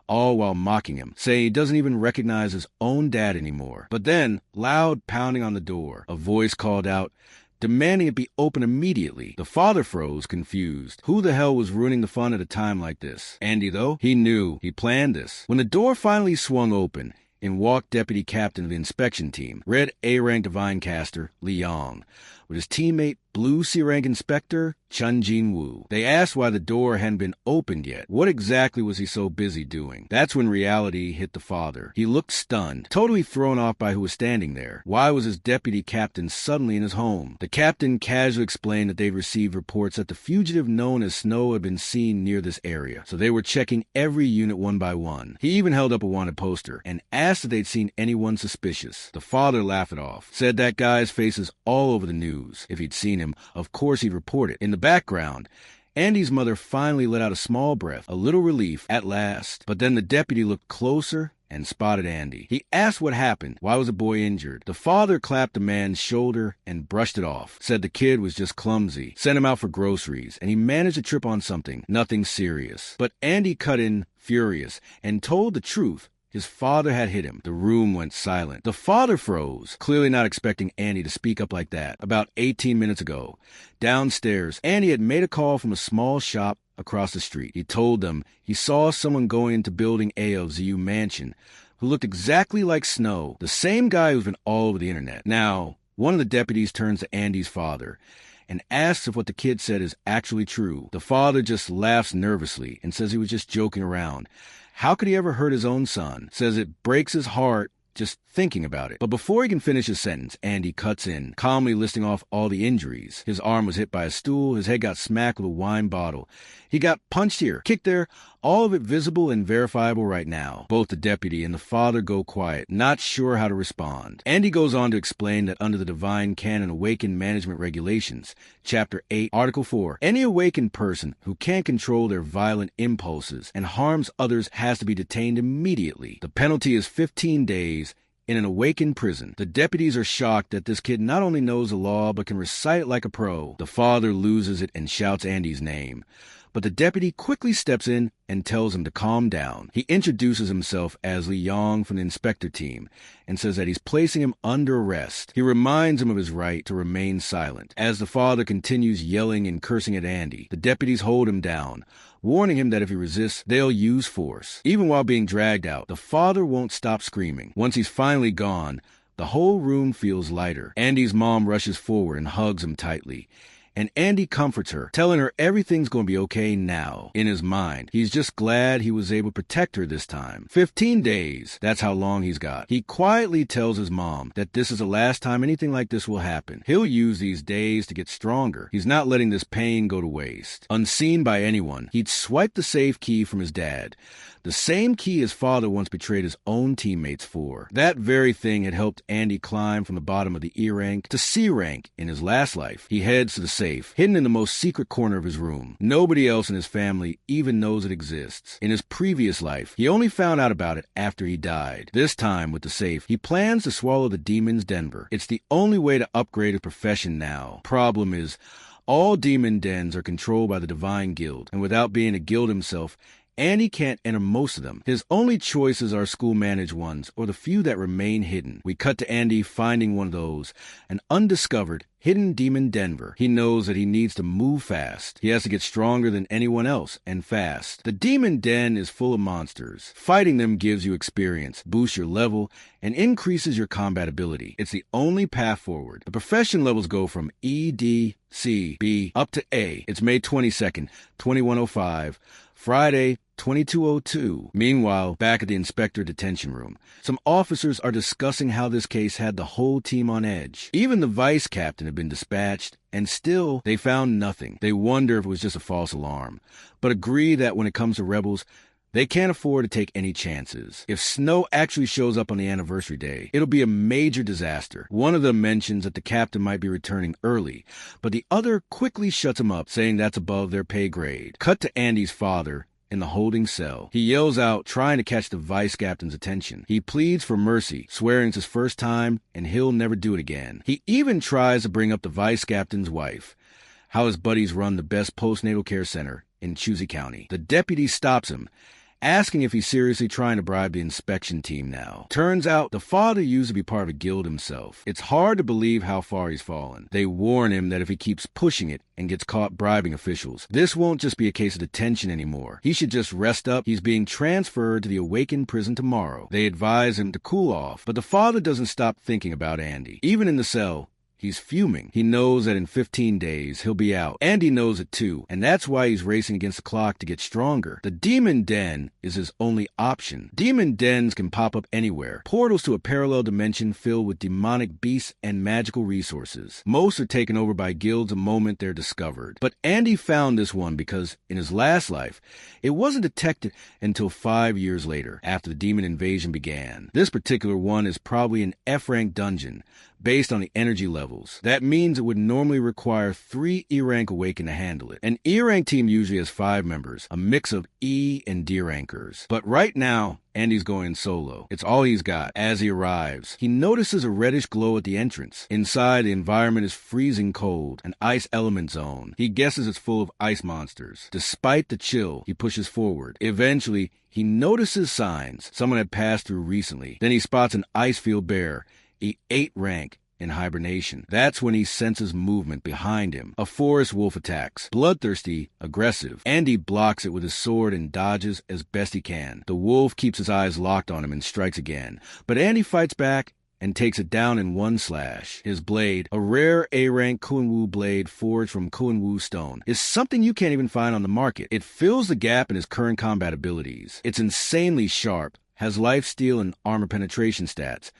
all while mocking him, saying he doesn't even recognize his own dad anymore. But then, loud pounding on the door, a voice called out, demanding it be open immediately. The father froze, confused. Who the hell was ruining the fun at a time like this? Andy, though? He knew. He planned this. When the door finally swung open, in walked Deputy Captain of the Inspection Team, Red A-Rank Divine Caster, Liang, with his teammate, Blue C-Rank Inspector, Chun Jin-woo. They asked why the door hadn't been opened yet. What exactly was he so busy doing? That's when reality hit the father. He looked stunned, totally thrown off by who was standing there. Why was his deputy captain suddenly in his home? The captain casually explained that they'd received reports that the fugitive known as Snow had been seen near this area, so they were checking every unit one by one. He even held up a wanted poster and asked if they'd seen anyone suspicious. The father laughed it off, said that guy's face is all over the news. If he'd seen him, of course he'd report it. In the background, Andy's mother finally let out a small breath, a little relief at last. But then the deputy looked closer and spotted Andy. He asked what happened. Why was the boy injured? The father clapped the man's shoulder and brushed it off, said the kid was just clumsy, sent him out for groceries, and he managed to trip on something, nothing serious. But Andy cut in, furious, and told the truth. His father had hit him. The room went silent. The father froze, clearly not expecting Andy to speak up like that. About 18 minutes ago, downstairs, Andy had made a call from a small shop across the street. He told them he saw someone going into Building A of ZU Mansion who looked exactly like Snow, the same guy who's been all over the internet. Now, one of the deputies turns to Andy's father and asks if what the kid said is actually true. The father just laughs nervously and says he was just joking around. How could he ever hurt his own son? Says it breaks his heart just thinking about it. But before he can finish his sentence, Andy cuts in, calmly listing off all the injuries. His arm was hit by a stool, his head got smacked with a wine bottle. He got punched here, kicked there, all of it visible and verifiable right now. Both the deputy and the father go quiet, not sure how to respond. Andy goes on to explain that under the Divine Canon Awakened Management Regulations, Chapter 8, Article 4, any awakened person who can't control their violent impulses and harms others has to be detained immediately. The penalty is 15 days in an awakened prison. The deputies are shocked that this kid not only knows the law but can recite it like a pro. The father loses it and shouts Andy's name. But the deputy quickly steps in and tells him to calm down. He introduces himself as Li Yong from the inspector team and says that he's placing him under arrest. He reminds him of his right to remain silent. As the father continues yelling and cursing at Andy, the deputies hold him down, warning him that if he resists, they'll use force. Even while being dragged out, the father won't stop screaming. Once he's finally gone, the whole room feels lighter. Andy's mom rushes forward and hugs him tightly. And Andy comforts her, telling her everything's going to be okay now. In his mind, he's just glad he was able to protect her this time. 15 days, that's how long he's got. He quietly tells his mom that this is the last time anything like this will happen. He'll use these days to get stronger. He's not letting this pain go to waste. Unseen by anyone, he'd swipe the safe key from his dad. The same key his father once betrayed his own teammates for. That very thing had helped Andy climb from the bottom of the E rank to C rank in his last life. He heads to the safe, hidden in the most secret corner of his room. Nobody else in his family even knows it exists. In his previous life, he only found out about it after he died. This time, with the safe, he plans to swallow the demon's Denver. It's the only way to upgrade his profession now. Problem is, all demon dens are controlled by the Divine Guild, and without being a guild himself, Andy can't enter most of them. His only choices are school-managed ones, or the few that remain hidden. We cut to Andy finding one of those, an undiscovered, hidden demon Denver. He knows that he needs to move fast. He has to get stronger than anyone else, and fast. The demon den is full of monsters. Fighting them gives you experience, boosts your level, and increases your combat ability. It's the only path forward. The profession levels go from E, D, C, B, up to A. It's May 22nd, 2105, Friday, 2202. Meanwhile, back at the inspector detention room, some officers are discussing how this case had the whole team on edge. Even the vice captain had been dispatched, and still they found nothing. They wonder if it was just a false alarm, but agree that when it comes to rebels, they can't afford to take any chances. If snow actually shows up on the anniversary day, it'll be a major disaster. One of them mentions that the captain might be returning early, but the other quickly shuts him up, saying that's above their pay grade. Cut to Andy's father in the holding cell. He yells out, trying to catch the vice captain's attention. He pleads for mercy, swearing it's his first time and he'll never do it again. He even tries to bring up the vice captain's wife, how his buddies run the best postnatal care center in Chusey County. The deputy stops him, asking if he's seriously trying to bribe the inspection team now. Turns out the father used to be part of a guild himself. It's hard to believe how far he's fallen. They warn him that if he keeps pushing it and gets caught bribing officials, this won't just be a case of detention anymore. He should just rest up. He's being transferred to the Awakened prison tomorrow. They advise him to cool off, but the father doesn't stop thinking about Andy. Even in the cell, he's fuming. He knows that in 15 days, he'll be out. Andy knows it too, and that's why he's racing against the clock to get stronger. The Demon Den is his only option. Demon dens can pop up anywhere. Portals to a parallel dimension filled with demonic beasts and magical resources. Most are taken over by guilds the moment they're discovered. But Andy found this one because, in his last life, it wasn't detected until 5 years later, after the demon invasion began. This particular one is probably an F-rank dungeon, based on the energy levels. That means it would normally require 3 E-rank Awaken to handle it. An E-rank team usually has 5 members, a mix of E and D rankers. But right now, Andy's going solo. It's all he's got. As he arrives, he notices a reddish glow at the entrance. Inside, the environment is freezing cold, an ice element zone. He guesses it's full of ice monsters. Despite the chill, he pushes forward. Eventually, he notices signs someone had passed through recently. Then he spots an Icefield bear, a 8 rank in hibernation. That's when he senses movement behind him. A forest wolf attacks. Bloodthirsty, aggressive. Andy blocks it with his sword and dodges as best he can. The wolf keeps his eyes locked on him and strikes again. But Andy fights back and takes it down in one slash. His blade, a rare A-rank Kuan-Wu blade forged from Kuan-Wu stone, is something you can't even find on the market. It fills the gap in his current combat abilities. It's insanely sharp, has life steal and armor penetration stats.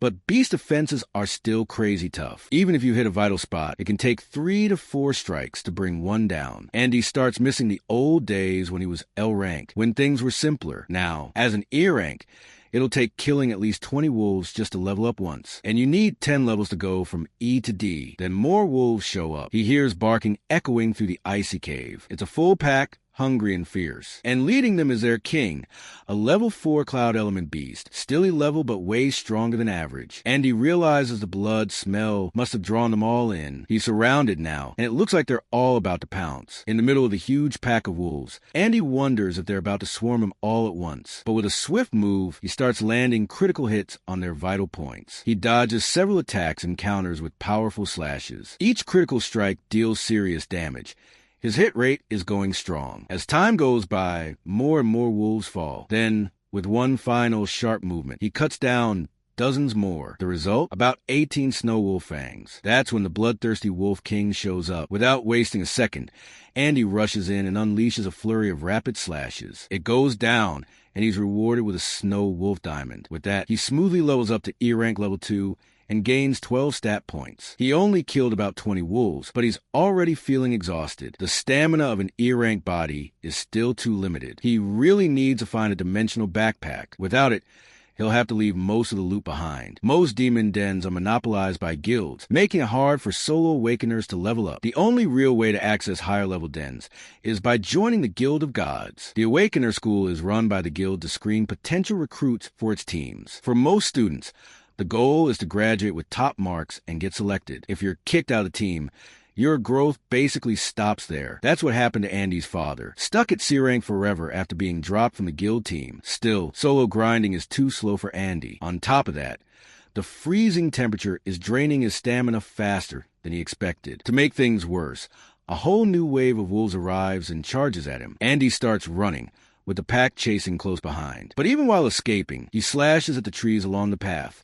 But beast defenses are still crazy tough. Even if you hit a vital spot, it can take 3 to 4 strikes to bring one down. Andy starts missing the old days when he was L rank, when things were simpler. Now, as an E rank, it'll take killing at least 20 wolves just to level up once. And you need 10 levels to go from E to D. Then more wolves show up. He hears barking echoing through the icy cave. It's a full pack, hungry and fierce. And leading them is their king, a level 4 cloud element beast, still a level but way stronger than average. Andy realizes the blood smell must have drawn them all in. He's surrounded now, and it looks like they're all about to pounce. In the middle of the huge pack of wolves, Andy wonders if they're about to swarm him all at once. But with a swift move, he starts landing critical hits on their vital points. He dodges several attacks and counters with powerful slashes. Each critical strike deals serious damage. His hit rate is going strong. As time goes by, more and more wolves fall. Then, with one final sharp movement, he cuts down dozens more. The result? About 18 snow wolf fangs. That's when the bloodthirsty wolf king shows up. Without wasting a second, Andy rushes in and unleashes a flurry of rapid slashes. It goes down, and he's rewarded with a snow wolf diamond. With that, he smoothly levels up to E-rank level 2 and gains 12 stat points. He only killed about 20 wolves, but he's already feeling exhausted. The stamina of an E-rank body is still too limited. He really needs to find a dimensional backpack. Without it, he'll have to leave most of the loot behind. Most demon dens are monopolized by guilds, making it hard for solo awakeners to level up. The only real way to access higher level dens is by joining the Guild of Gods. The Awakener School is run by the guild to screen potential recruits for its teams. For most students, the goal is to graduate with top marks and get selected. If you're kicked out of the team, Your growth basically stops there. That's what happened to Andy's father. Stuck at C rank forever after being dropped from the guild team. Still, solo grinding is too slow for Andy. On top of that, the freezing temperature is draining his stamina faster than he expected. To make things worse, a whole new wave of wolves arrives and charges at him. Andy starts running, with the pack chasing close behind. But even while escaping, he slashes at the trees along the path,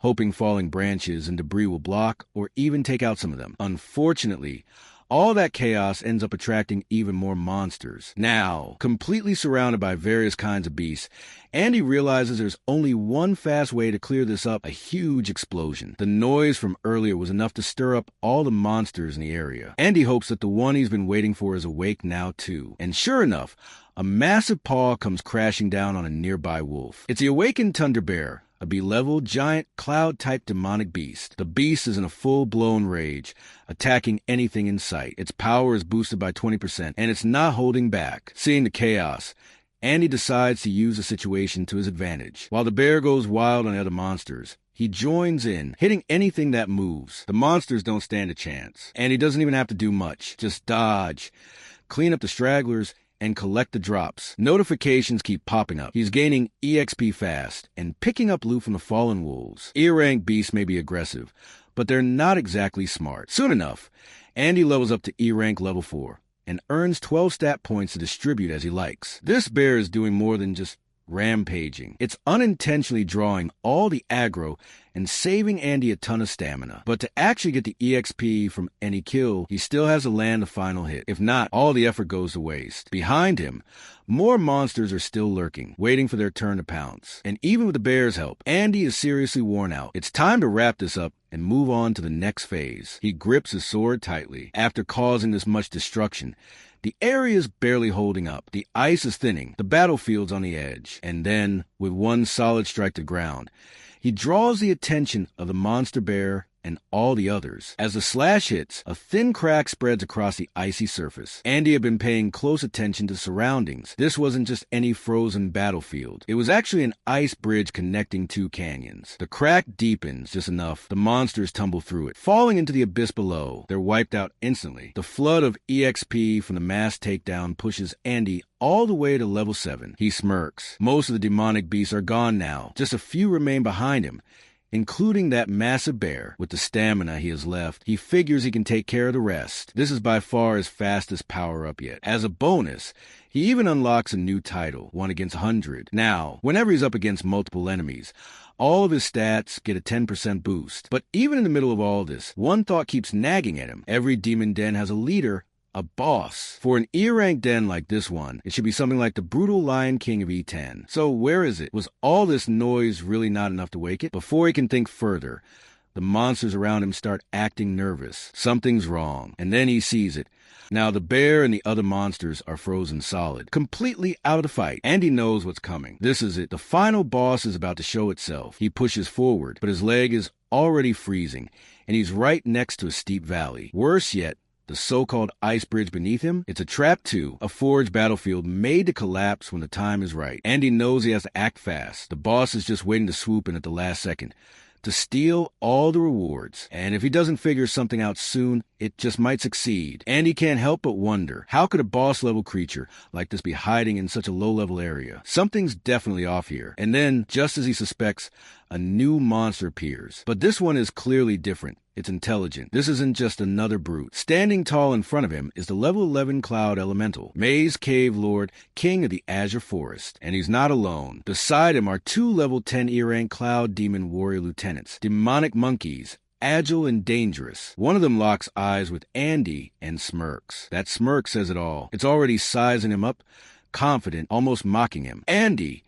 hoping falling branches and debris will block or even take out some of them. Unfortunately, all that chaos ends up attracting even more monsters. Now, completely surrounded by various kinds of beasts, Andy realizes there's only one fast way to clear this up: a huge explosion. The noise from earlier was enough to stir up all the monsters in the area. Andy hopes that the one he's been waiting for is awake now too. And sure enough, a massive paw comes crashing down on a nearby wolf. It's the awakened Thunder Bear, a B-level, giant, cloud-type demonic beast. The beast is in a full-blown rage, attacking anything in sight. Its power is boosted by 20%, and it's not holding back. Seeing the chaos, Andy decides to use the situation to his advantage. While the bear goes wild on the other monsters, he joins in, hitting anything that moves. The monsters don't stand a chance, and he doesn't even have to do much. Just dodge, clean up the stragglers, and collect the drops. Notifications keep popping up. He's gaining EXP fast and picking up loot from the fallen wolves. E-rank beasts may be aggressive, but they're not exactly smart. Soon enough, Andy levels up to E-rank level 4 and earns 12 stat points to distribute as he likes. This bear is doing more than just rampaging. It's unintentionally drawing all the aggro and saving Andy a ton of stamina. But to actually get the EXP from any kill, he still has to land the final hit. If not, all the effort goes to waste. Behind him, more monsters are still lurking, waiting for their turn to pounce. And even with the bear's help, Andy is seriously worn out. It's time to wrap this up and move on to the next phase. He grips his sword tightly. After causing this much destruction, the area is barely holding up. The ice is thinning. The battlefield's on the edge. And then, with one solid strike to ground, he draws the attention of the monster bear and all the others. As the slash hits, a thin crack spreads across the icy surface. Andy had been paying close attention to surroundings. This wasn't just any frozen battlefield. It was actually an ice bridge connecting two canyons. The crack deepens just enough. The monsters tumble through it, falling into the abyss below. They're wiped out instantly. The flood of EXP from the mass takedown pushes Andy all the way to level 7. He smirks. Most of the demonic beasts are gone now. Just a few remain behind him, including that massive bear. With the stamina he has left, he figures he can take care of the rest. This is by far his fastest power-up yet. As a bonus, he even unlocks a new title, 1 against 100. Now, whenever he's up against multiple enemies, all of his stats get a 10% boost. But even in the middle of all this, one thought keeps nagging at him. Every demon den has a leader, a boss. For an E-rank den like this one, it should be something like the brutal Lion King of E10. So where is it? Was all this noise really not enough to wake it? Before he can think further, the monsters around him start acting nervous. Something's wrong. And then he sees it. Now the bear and the other monsters are frozen solid, completely out of the fight. And he knows what's coming. This is it. The final boss is about to show itself. He pushes forward, but his leg is already freezing, and he's right next to a steep valley. Worse yet, the so-called ice bridge beneath him, it's a trap too, a forged battlefield made to collapse when the time is right. And he knows he has to act fast. The boss is just waiting to swoop in at the last second to steal all the rewards. And if he doesn't figure something out soon, it just might succeed. And he can't help but wonder, how could a boss-level creature like this be hiding in such a low-level area? Something's definitely off here. And then, just as he suspects, a new monster appears. But this one is clearly different. It's intelligent. This isn't just another brute. Standing tall in front of him is the level 11 Cloud Elemental, Maze Cave Lord, King of the Azure Forest. And he's not alone. Beside him are 2 level 10 E-rank Cloud Demon Warrior Lieutenants, demonic monkeys, agile and dangerous. One of them locks eyes with Andy and smirks. That smirk says it all. It's already sizing him up, confident, almost mocking him. Andy,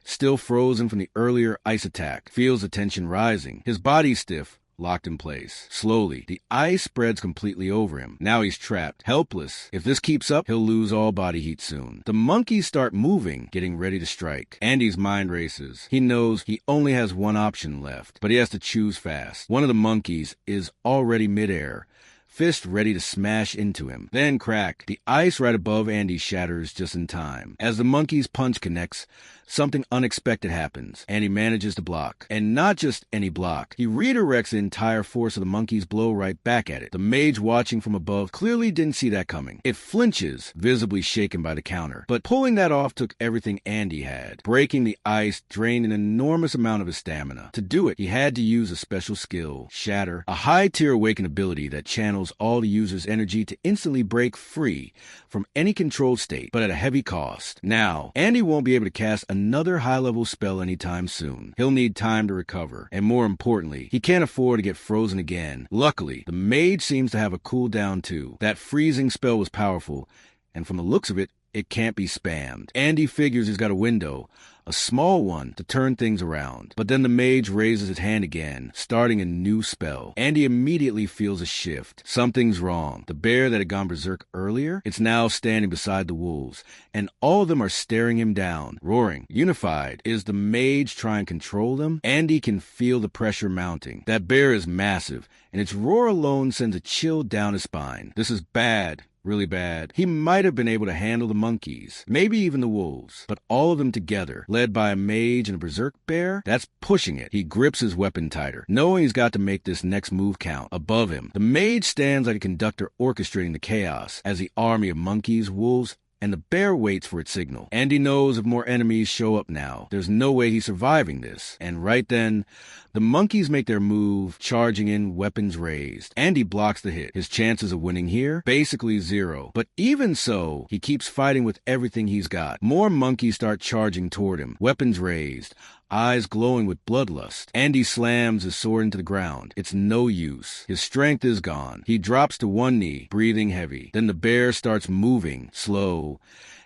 still frozen from the earlier ice attack, feels the tension rising. His body stiff, locked in place. Slowly, the ice spreads completely over him. Now he's trapped, helpless. If this keeps up, he'll lose all body heat soon. The monkeys start moving, getting ready to strike. Andy's mind races. He knows he only has one option left, but he has to choose fast. One of the monkeys is already midair, fist ready to smash into him. Then crack. The ice right above Andy shatters just in time. As the monkey's punch connects, something unexpected happens, and he manages to block. And not just any block. He redirects the entire force of the monkey's blow right back at it. The mage watching from above clearly didn't see that coming. It flinches, visibly shaken by the counter. But pulling that off took everything Andy had. Breaking the ice drained an enormous amount of his stamina. To do it, he had to use a special skill, Shatter, a high-tier awakened ability that channels all the user's energy to instantly break free from any controlled state, but at a heavy cost. Now, Andy won't be able to cast another high-level spell anytime soon. He'll need time to recover, and more importantly, he can't afford to get frozen again. Luckily, the mage seems to have a cooldown too. That freezing spell was powerful, and from the looks of it, it can't be spammed. Andy figures he's got a window, a small one, to turn things around. But then the mage raises his hand again, starting a new spell. Andy immediately feels a shift. Something's wrong. The bear that had gone berserk earlier, it's now standing beside the wolves, and all of them are staring him down, roaring. Unified. Is the mage trying to control them? Andy can feel the pressure mounting. That bear is massive, and its roar alone sends a chill down his spine. This is bad. Really bad. He might have been able to handle the monkeys, maybe even the wolves, but all of them together, led by a mage and a berserk bear, that's pushing it. He grips his weapon tighter, knowing he's got to make this next move count. Above him, the mage stands like a conductor orchestrating the chaos as the army of monkeys, wolves, and the bear waits for its signal. Andy knows if more enemies show up now, there's no way he's surviving this. And right then, the monkeys make their move, charging in, weapons raised. Andy blocks the hit. His chances of winning here? Basically zero. But even so, he keeps fighting with everything he's got. More monkeys start charging toward him, weapons raised, eyes glowing with bloodlust. Andy slams his sword into the ground. It's no use. His strength is gone. He drops to one knee, breathing heavy. Then the bear starts moving, slow.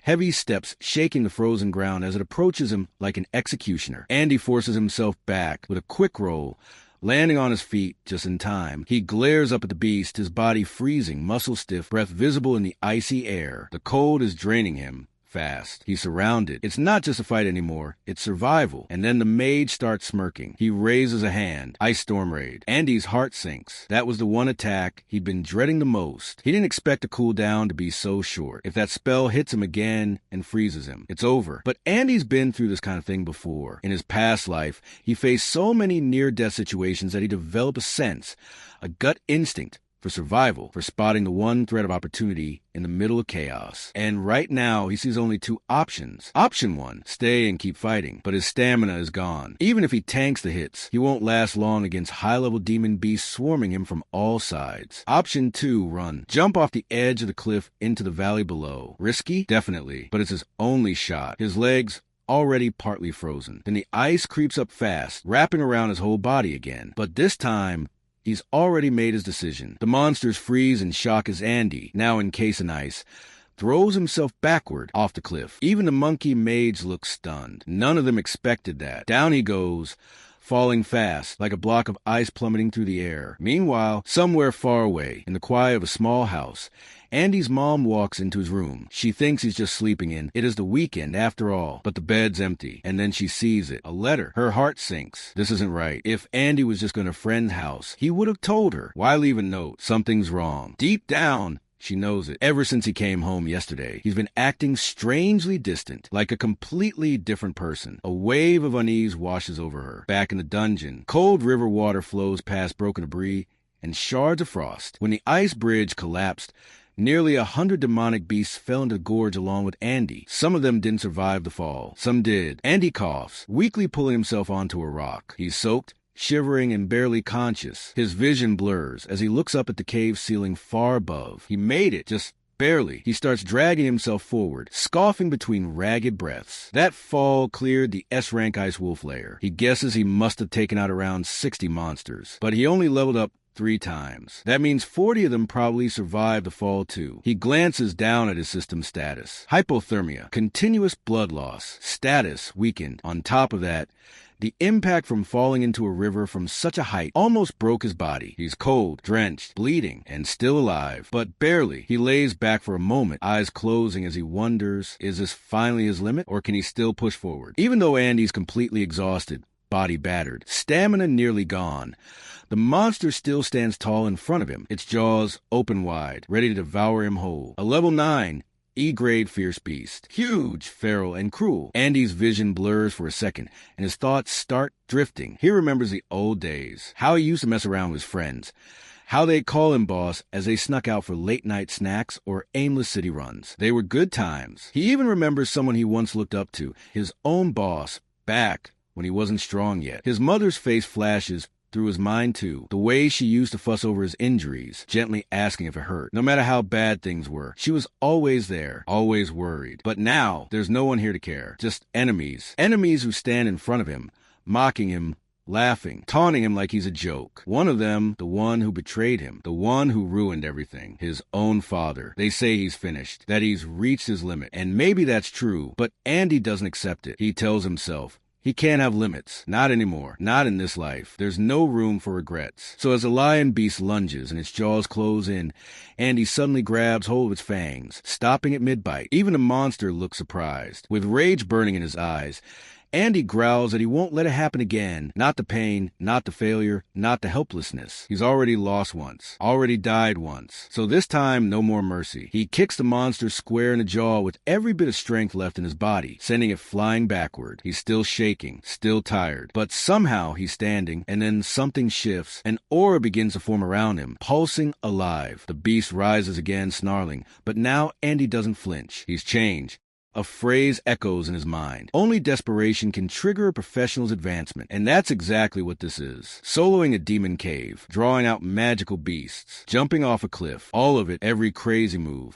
Heavy steps shaking the frozen ground as it approaches him like an executioner. Andy forces himself back with a quick roll, landing on his feet just in time. He glares up at the beast, his body freezing, muscle stiff, breath visible in the icy air. The cold is draining him. Fast. He's surrounded. It's not just a fight anymore, it's survival. And then the mage starts smirking. He raises a hand. Ice Storm Raid. Andy's heart sinks. That was the one attack he'd been dreading the most. He didn't expect a cooldown to be so short. If that spell hits him again and freezes him, it's over. But Andy's been through this kind of thing before. In his past life, he faced so many near-death situations that he developed a sense, a gut instinct, for survival, for spotting the one thread of opportunity in the middle of chaos. And right now, he sees only two options. Option one, stay and keep fighting, but his stamina is gone. Even if he tanks the hits, he won't last long against high-level demon beasts swarming him from all sides. Option two, run. Jump off the edge of the cliff into the valley below. Risky? Definitely, but it's his only shot. His legs already partly frozen. Then the ice creeps up fast, wrapping around his whole body again. But this time, he's already made his decision. The monsters freeze in shock as Andy, now encased in ice, throws himself backward off the cliff. Even the monkey mage looks stunned. None of them expected that. Down he goes, falling fast, like a block of ice plummeting through the air. Meanwhile, somewhere far away, in the quiet of a small house, Andy's mom walks into his room. She thinks he's just sleeping in. It is the weekend after all, but the bed's empty. And then she sees it. A letter. Her heart sinks. This isn't right. If Andy was just going to a friend's house, he would have told her. Why leave a note? Something's wrong. Deep down, she knows it. Ever since he came home yesterday, he's been acting strangely distant, like a completely different person. A wave of unease washes over her. Back in the dungeon, cold river water flows past broken debris and shards of frost. When the ice bridge collapsed, nearly 100 demonic beasts fell into the gorge along with Andy. Some of them didn't survive the fall. Some did. Andy coughs, weakly pulling himself onto a rock. He's soaked, shivering and barely conscious. His vision blurs as he looks up at the cave ceiling far above. He made it, just barely. He starts dragging himself forward, scoffing between ragged breaths. That fall cleared the S-rank ice wolf lair. He guesses he must have taken out around 60 monsters, but he only leveled up 3 times. That means 40 of them probably survived the fall too. He glances down at his system status. Hypothermia, continuous blood loss, status weakened. On top of that, the impact from falling into a river from such a height almost broke his body. He's cold, drenched, bleeding, and still alive, but barely. He lays back for a moment, eyes closing as he wonders, is this finally his limit, or can he still push forward? Even though Andy's completely exhausted, body battered, stamina nearly gone. The monster still stands tall in front of him, its jaws open wide, ready to devour him whole. A level 9, E-grade fierce beast. Huge, feral, and cruel. Andy's vision blurs for a second, and his thoughts start drifting. He remembers the old days, how he used to mess around with his friends, how they'd call him boss as they snuck out for late-night snacks or aimless city runs. They were good times. He even remembers someone he once looked up to, his own boss, back when he wasn't strong yet. His mother's face flashes through his mind too, the way she used to fuss over his injuries, gently asking if it hurt. No matter how bad things were, she was always there, always worried. But now, there's no one here to care, just enemies. Enemies who stand in front of him, mocking him, laughing, taunting him like he's a joke. One of them, the one who betrayed him, the one who ruined everything, his own father. They say he's finished, that he's reached his limit, and maybe that's true, but Andy doesn't accept it. He tells himself, he can't have limits. Not anymore. Not in this life. There's no room for regrets. So as the lion beast lunges and its jaws close in, Andy suddenly grabs hold of its fangs, stopping at mid-bite. Even the monster looks surprised. With rage burning in his eyes, Andy growls that he won't let it happen again. Not the pain, not the failure, not the helplessness. He's already lost once, already died once. So this time, no more mercy. He kicks the monster square in the jaw with every bit of strength left in his body, sending it flying backward. He's still shaking, still tired. But somehow he's standing, and then something shifts. An aura begins to form around him, pulsing alive. The beast rises again, snarling. But now Andy doesn't flinch. He's changed. A phrase echoes in his mind. Only desperation can trigger a professional's advancement, and that's exactly what this is. Soloing a demon cave, drawing out magical beasts, jumping off a cliff, all of it, every crazy move,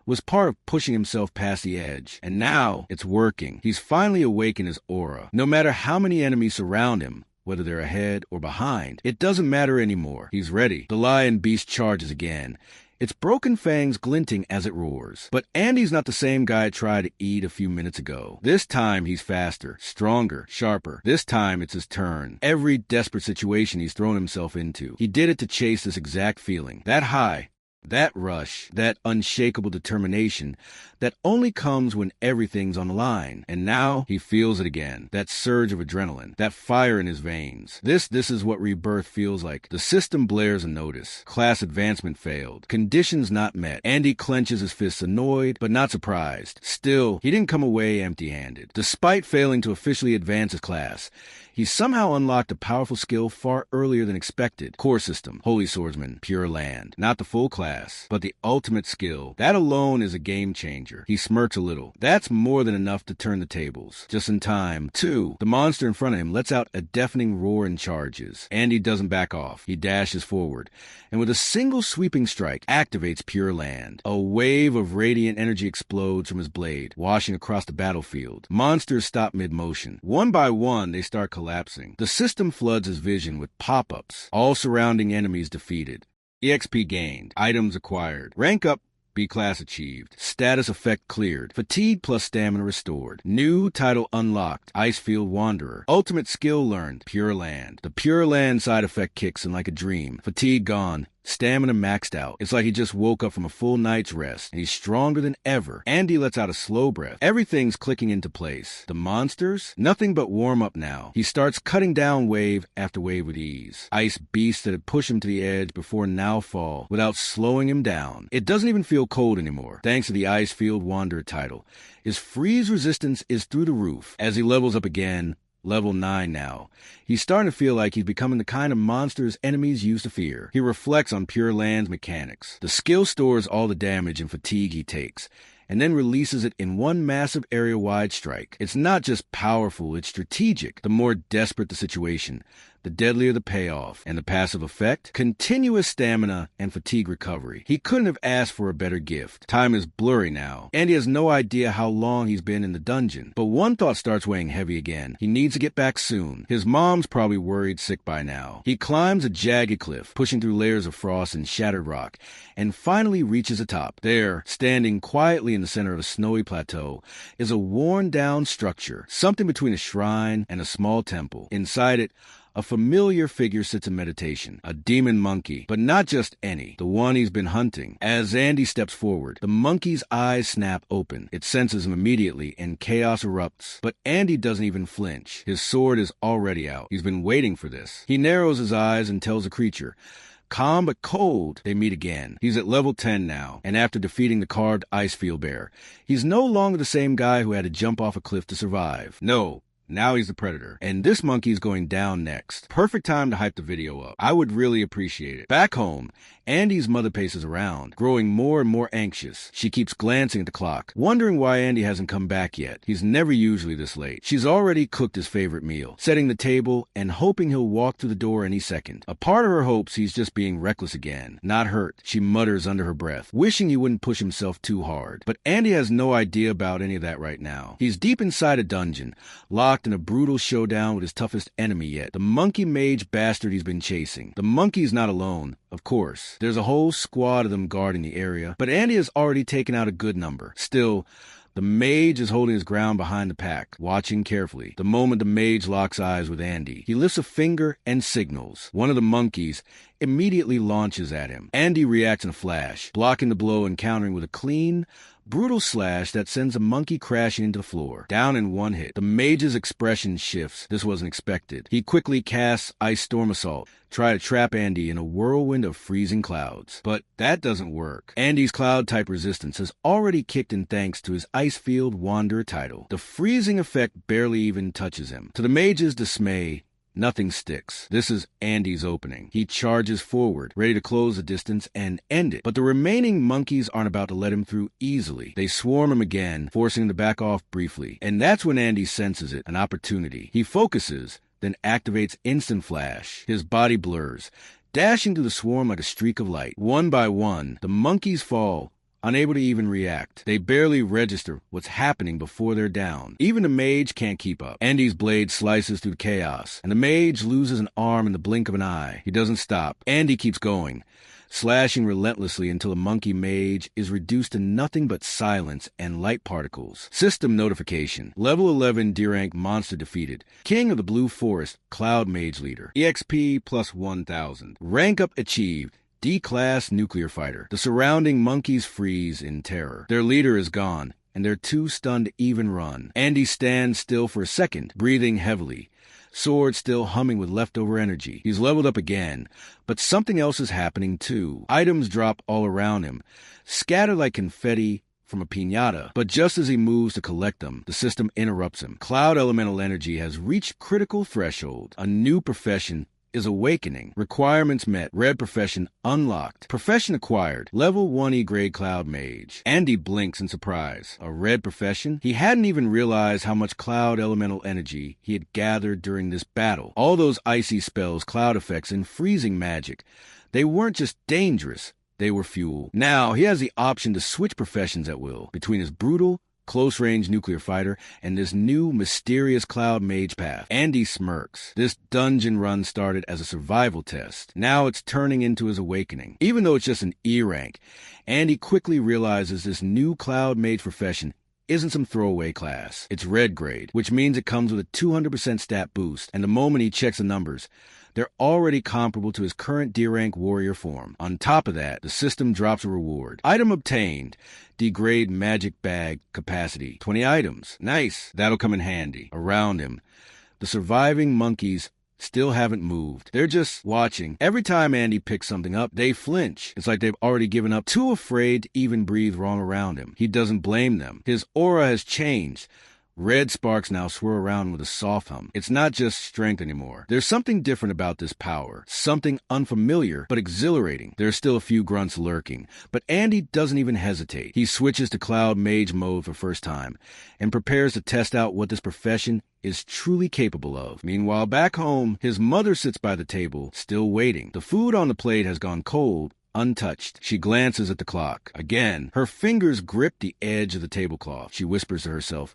was part of pushing himself past the edge. And now it's working. He's finally awakened his aura. No matter how many enemies surround him, whether they're ahead or behind, it doesn't matter anymore. He's ready. The lion beast charges again, its broken fangs glinting as it roars. But Andy's not the same guy I tried to eat a few minutes ago. This time he's faster, stronger, sharper. This time it's his turn. Every desperate situation he's thrown himself into, he did it to chase this exact feeling. That high, that rush, that unshakable determination that only comes when everything's on the line. And now he feels it again. That surge of adrenaline, that fire in his veins. This is what rebirth feels like. The system blares a notice. Class advancement failed. Conditions not met. Andy clenches his fists, annoyed, but not surprised. Still, he didn't come away empty-handed. Despite failing to officially advance his class, he somehow unlocked a powerful skill far earlier than expected. Core system, Holy Swordsman, Pure Land. Not the full class, but the ultimate skill. That alone is a game changer. He smirks a little. That's more than enough to turn the tables. Just in time. 2. The monster in front of him lets out a deafening roar and charges. Andy doesn't back off. He dashes forward, and with a single sweeping strike, activates Pure Land. A wave of radiant energy explodes from his blade, washing across the battlefield. Monsters stop mid-motion. One by one, they start collapsing. The system floods his vision with pop-ups. All surrounding enemies defeated. EXP gained. Items acquired. Rank up. B-class achieved. Status effect cleared. Fatigue plus stamina restored. New title unlocked. Icefield Wanderer. Ultimate skill learned. Pure Land. The Pure Land side effect kicks in like a dream. Fatigue gone. Stamina maxed out. It's like he just woke up from a full night's rest, and he's stronger than ever. Andy lets out a slow breath. Everything's clicking into place. The monsters? Nothing but warm up now. He starts cutting down wave after wave with ease. Ice beasts that had pushed him to the edge before now fall, without slowing him down. It doesn't even feel cold anymore, thanks to the Icefield Wanderer title. His freeze resistance is through the roof. As he levels up again, level 9 now, he's starting to feel like he's becoming the kind of monster his enemies used to fear. He reflects on Pure Land's mechanics. The skill stores all the damage and fatigue he takes, and then releases it in one massive area-wide strike. It's not just powerful, it's strategic. The more desperate the situation, the deadlier the payoff. And the passive effect? Continuous stamina and fatigue recovery. He couldn't have asked for a better gift. Time is blurry now, and he has no idea how long he's been in the dungeon. But one thought starts weighing heavy again. He needs to get back soon. His mom's probably worried sick by now. He climbs a jagged cliff, pushing through layers of frost and shattered rock, and finally reaches the top. There, standing quietly in the center of a snowy plateau, is a worn-down structure, something between a shrine and a small temple. Inside it, A familiar figure sits in meditation, a demon monkey, but not just any, the one he's been hunting. As Andy steps forward, the monkey's eyes snap open. It senses him immediately, and chaos erupts. But Andy doesn't even flinch. His sword is already out. He's been waiting for this. He narrows his eyes and tells the creature, calm but cold, they meet again. He's at level 10 now, and after defeating the carved icefield bear, he's no longer the same guy who had to jump off a cliff to survive. No. Now he's the predator. And this monkey's going down next. Perfect time to hype the video up. I would really appreciate it. Back home, Andy's mother paces around, growing more and more anxious. She keeps glancing at the clock, wondering why Andy hasn't come back yet. He's never usually this late. She's already cooked his favorite meal, setting the table and hoping he'll walk through the door any second. A part of her hopes he's just being reckless again, not hurt. She mutters under her breath, wishing he wouldn't push himself too hard. But Andy has no idea about any of that right now. He's deep inside a dungeon, locked in a brutal showdown with his toughest enemy yet, the monkey mage bastard he's been chasing. The monkey's not alone, of course. There's a whole squad of them guarding the area, but Andy has already taken out a good number. Still, the mage is holding his ground behind the pack, watching carefully. The moment the mage locks eyes with Andy, he lifts a finger and signals. One of the monkeys immediately launches at him. Andy reacts in a flash, blocking the blow and countering with a clean, brutal slash that sends a monkey crashing into the floor, down in one hit. The mage's expression shifts. This wasn't expected. He quickly casts Ice Storm Assault, try to trap Andy in a whirlwind of freezing clouds. But that doesn't work. Andy's cloud-type resistance has already kicked in thanks to his Icefield Wanderer title. The freezing effect barely even touches him. To the mage's dismay, nothing sticks. This is Andy's opening. He charges forward, ready to close the distance and end it. But the remaining monkeys aren't about to let him through easily. They swarm him again, forcing him to back off briefly. And that's when Andy senses it, an opportunity. He focuses, then activates Instant Flash. His body blurs, dashing through the swarm like a streak of light. One by one, the monkeys fall, unable to even react. They barely register what's happening before they're down. Even the mage can't keep up. Andy's blade slices through chaos, and the mage loses an arm in the blink of an eye. He doesn't stop. Andy keeps going, slashing relentlessly until the monkey mage is reduced to nothing but silence and light particles. System notification. Level 11 D-rank monster defeated. King of the Blue Forest, Cloud Mage Leader. EXP plus 1000. Rank up achieved. D-class nuclear fighter. The surrounding monkeys freeze in terror. Their leader is gone, and they're too stunned to even run. Andy stands still for a second, breathing heavily, sword still humming with leftover energy. He's leveled up again, but something else is happening too. Items drop all around him, scattered like confetti from a piñata. But just as he moves to collect them, the system interrupts him. Cloud elemental energy has reached critical threshold. A new profession is awakening. Requirements met. Red profession unlocked. Profession acquired. Level 1E grade Cloud Mage. Andy blinks in surprise. A red profession? He hadn't even realized how much cloud elemental energy he had gathered during this battle. All those icy spells, cloud effects, and freezing magic. They weren't just dangerous. They were fuel. Now, he has the option to switch professions at will between his brutal, close-range nuclear fighter and this new mysterious cloud mage path. Andy smirks. This dungeon run started as a survival test. Now it's turning into his awakening. Even though it's just an E rank, Andy quickly realizes this new cloud mage profession isn't some throwaway class. It's red grade, which means it comes with a 200% stat boost, and the moment he checks the numbers, they're already comparable to his current D-rank warrior form. On top of that, the system drops a reward. Item obtained. Degrade magic bag capacity. 20 items. Nice. That'll come in handy. Around him, the surviving monkeys still haven't moved. They're just watching. Every time Andy picks something up, they flinch. It's like they've already given up, too afraid to even breathe wrong around him. He doesn't blame them. His aura has changed. Red sparks now swirl around with a soft hum. It's not just strength anymore. There's something different about this power. Something unfamiliar, but exhilarating. There are still a few grunts lurking, but Andy doesn't even hesitate. He switches to Cloud Mage mode for first time, and prepares to test out what this profession is truly capable of. Meanwhile, back home, his mother sits by the table, still waiting. The food on the plate has gone cold, untouched. She glances at the clock. Again, her fingers grip the edge of the tablecloth. She whispers to herself,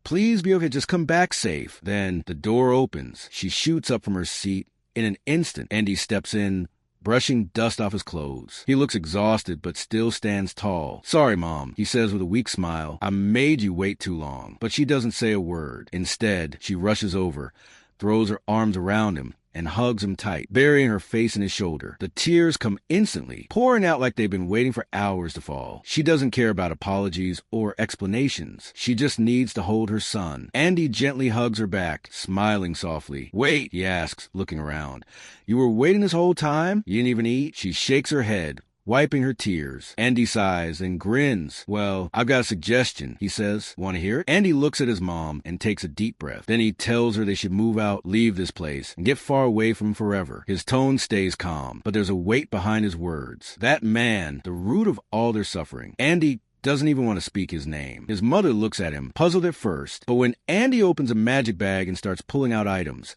"Please be okay, just come back safe." Then the door opens. She shoots up from her seat. In an instant, Andy steps in, brushing dust off his clothes. He looks exhausted, but still stands tall. "Sorry, Mom," he says with a weak smile. "I made you wait too long." But she doesn't say a word. Instead, she rushes over, throws her arms around him, and hugs him tight, burying her face in his shoulder. The tears come instantly, pouring out like they've been waiting for hours to fall. She doesn't care about apologies or explanations. She just needs to hold her son. Andy gently hugs her back, smiling softly. "Wait," he asks, looking around. "You were waiting this whole time? You didn't even eat?" She shakes her head, wiping her tears. Andy sighs and grins. "Well, I've got a suggestion," he says. "Want to hear it?" Andy looks at his mom and takes a deep breath. Then he tells her they should move out, leave this place, and get far away from him forever. His tone stays calm, but there's a weight behind his words. That man, the root of all their suffering. Andy doesn't even want to speak his name. His mother looks at him, puzzled at first, but when Andy opens a magic bag and starts pulling out items,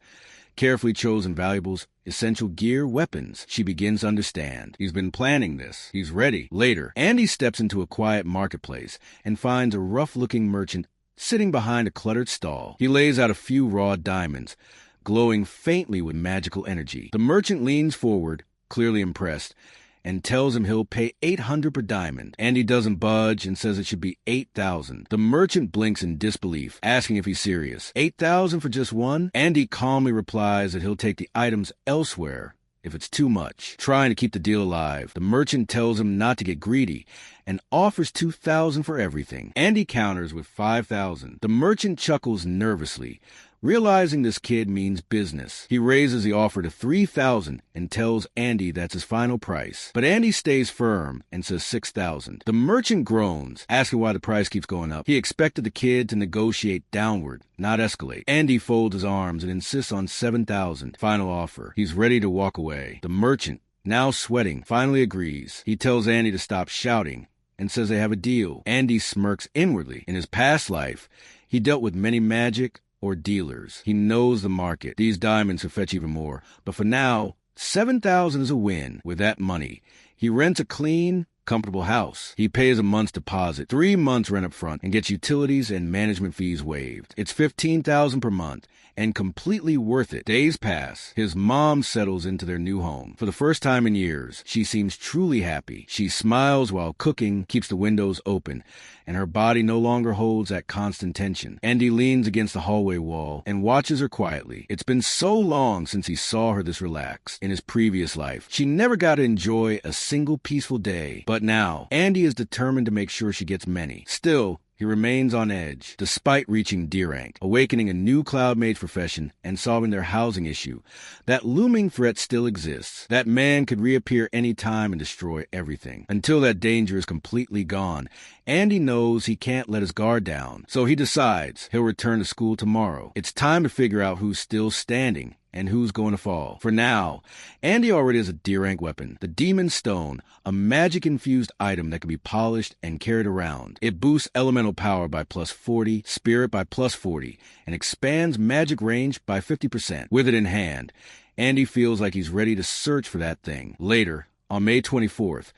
carefully chosen valuables, essential gear, weapons, she begins to understand. He's been planning this. He's ready. Later, Andy steps into a quiet marketplace and finds a rough-looking merchant sitting behind a cluttered stall. He lays out a few raw diamonds, glowing faintly with magical energy. The merchant leans forward, clearly impressed, and tells him he'll pay $800 per diamond. Andy doesn't budge and says it should be $8,000. The merchant blinks in disbelief, asking if he's serious. $8,000 for just one? Andy calmly replies that he'll take the items elsewhere if it's too much. Trying to keep the deal alive, the merchant tells him not to get greedy and offers $2,000 for everything. Andy counters with $5,000. The merchant chuckles nervously, realizing this kid means business. He raises the offer to $3,000 and tells Andy that's his final price. But Andy stays firm and says $6,000. The merchant groans, asking why the price keeps going up. He expected the kid to negotiate downward, not escalate. Andy folds his arms and insists on $7,000. Final offer. He's ready to walk away. The merchant, now sweating, finally agrees. He tells Andy to stop shouting and says they have a deal. Andy smirks inwardly. In his past life, he dealt with many magic or dealers. He knows the market. These diamonds will fetch even more. But for now, $7,000 is a win. With that money, he rents a clean, comfortable house. He pays a month's deposit, 3 months rent up front, and gets utilities and management fees waived. It's $15,000 per month, and completely worth it. Days pass. His mom settles into their new home. For the first time in years, she seems truly happy. She smiles while cooking, keeps the windows open, and her body no longer holds that constant tension. Andy leans against the hallway wall and watches her quietly. It's been so long since he saw her this relaxed. In his previous life, she never got to enjoy a single peaceful day. But now, Andy is determined to make sure she gets many. Still, he remains on edge, despite reaching D rank, awakening a new cloud mage profession and solving their housing issue. That looming threat still exists. That man could reappear any time and destroy everything. Until that danger is completely gone, Andy knows he can't let his guard down. So he decides he'll return to school tomorrow. It's time to figure out who's still standing and who's going to fall. For now, Andy already has a D-rank weapon, the Demon Stone, a magic-infused item that can be polished and carried around. It boosts elemental power by +40, spirit by +40, and expands magic range by 50%. With it in hand, Andy feels like he's ready to search for that thing. Later, on May 24th,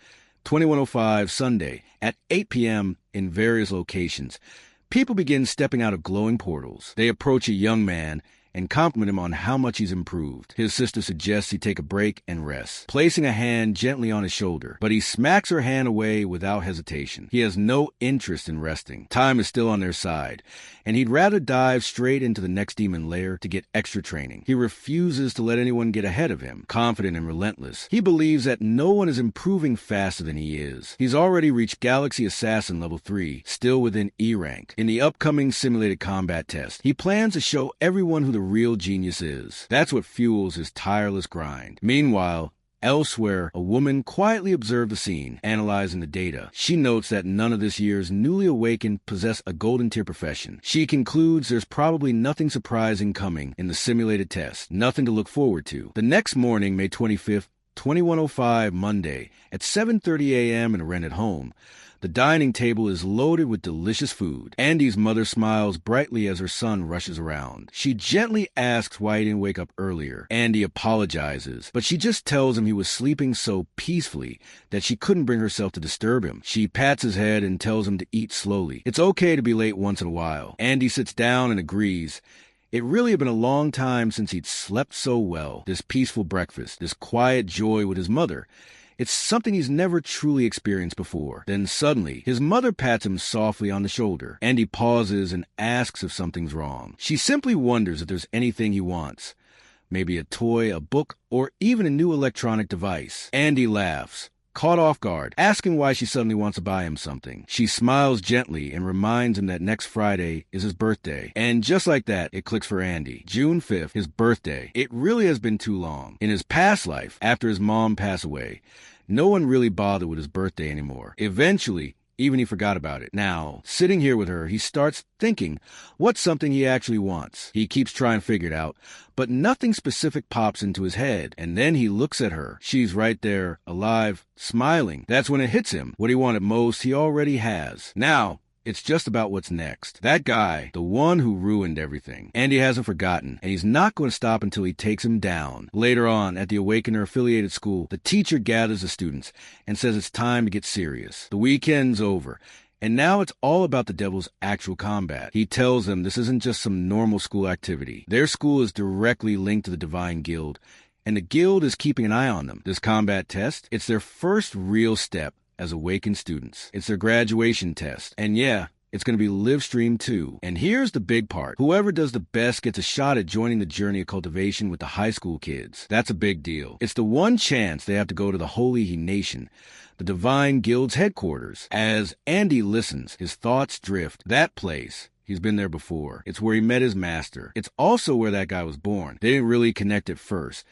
2105 Sunday, at 8 p.m. in various locations, people begin stepping out of glowing portals. They approach a young man and compliment him on how much he's improved. His sister suggests he take a break and rest, placing a hand gently on his shoulder, but he smacks her hand away without hesitation. He has no interest in resting. Time is still on their side, and he'd rather dive straight into the next demon lair to get extra training. He refuses to let anyone get ahead of him, confident and relentless. He believes that no one is improving faster than he is. He's already reached Galaxy Assassin level 3, still within E rank. In the upcoming simulated combat test, he plans to show everyone who the real genius is. That's what fuels his tireless grind. Meanwhile, elsewhere, a woman quietly observed the scene, analyzing the data. She notes that none of this year's newly awakened possess a golden tier profession. She concludes there's probably nothing surprising coming in the simulated test, nothing to look forward to. The next morning, May 25th, 2105 Monday, at 7:30 a.m. in a rented home, the dining table is loaded with delicious food. Andy's mother smiles brightly as her son rushes around. She gently asks why he didn't wake up earlier. Andy apologizes, but she just tells him he was sleeping so peacefully that she couldn't bring herself to disturb him. She pats his head and tells him to eat slowly. It's okay to be late once in a while. Andy sits down and agrees. It really had been a long time since he'd slept so well. This peaceful breakfast, this quiet joy with his mother. It's something he's never truly experienced before. Then suddenly, his mother pats him softly on the shoulder, and he pauses and asks if something's wrong. She simply wonders if there's anything he wants. maybe a toy, a book, or even a new electronic device. Andy laughs, caught off guard, asking why she suddenly wants to buy him something. She smiles gently and reminds him that next Friday is his birthday. And just like that, it clicks for Andy. June 5th, his birthday. It really has been too long. In his past life, after his mom passed away, no one really bothered with his birthday anymore. Eventually, even he forgot about it. Now, sitting here with her, he starts thinking what's something he actually wants. He keeps trying to figure it out, but nothing specific pops into his head. And then he looks at her. She's right there, alive, smiling. That's when it hits him. What he wanted most, he already has. Now, it's just about what's next. That guy, the one who ruined everything. Andy hasn't forgotten, and he's not going to stop until he takes him down. Later on, at the Awakener-affiliated school, the teacher gathers the students and says it's time to get serious. The weekend's over, and now it's all about the devil's actual combat. He tells them this isn't just some normal school activity. Their school is directly linked to the Divine Guild, and the guild is keeping an eye on them. This combat test, it's their first real step as awakened students. It's their graduation test. And yeah, it's going to be live streamed too. And here's the big part. Whoever does the best gets a shot at joining the journey of cultivation with the high school kids. That's a big deal. It's the one chance they have to go to the Holy He Nation, the Divine Guild's headquarters. As Andy listens, his thoughts drift. That place, he's been there before. It's where he met his master. It's also where that guy was born. They didn't really connect at first,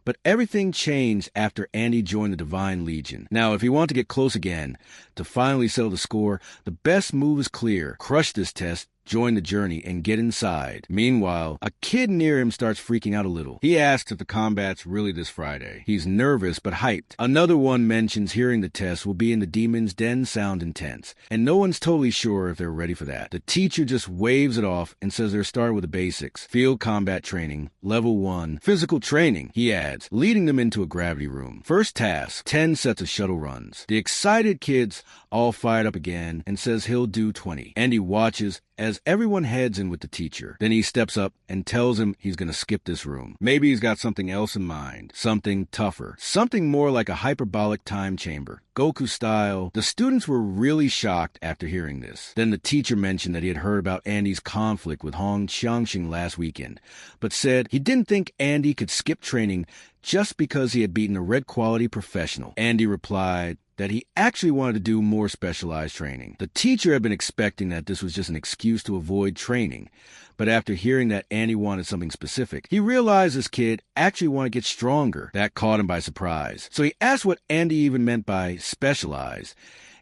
but everything changed after Andy joined the Divine Legion. Now, if you want to get close again, to finally settle the score, the best move is clear. Crush this test, join the journey, and get inside. Meanwhile, a kid near him starts freaking out a little. He asks if the combat's really this Friday. He's nervous but hyped. Another one mentions hearing the test will be in the demon's den sound intense, and no one's totally sure if they're ready for that. The teacher just waves it off and says they're starting with the basics. Field combat training, level 1, physical training, he adds, leading them into a gravity room. First task, 10 sets of shuttle runs. The excited kid's all fired up again and says he'll do 20. Andy watches as everyone heads in with the teacher. Then he steps up and tells him he's going to skip this room. Maybe he's got something else in mind. Something tougher. Something more like a hyperbolic time chamber. Goku style. The students were really shocked after hearing this. Then the teacher mentioned that he had heard about Andy's conflict with Hong Xiangxing last weekend, but said he didn't think Andy could skip training just because he had beaten a red quality professional. Andy replied that he actually wanted to do more specialized training. The teacher had been expecting that this was just an excuse to avoid training, but after hearing that Andy wanted something specific, he realized this kid actually wanted to get stronger. That caught him by surprise. So he asked what Andy even meant by specialized,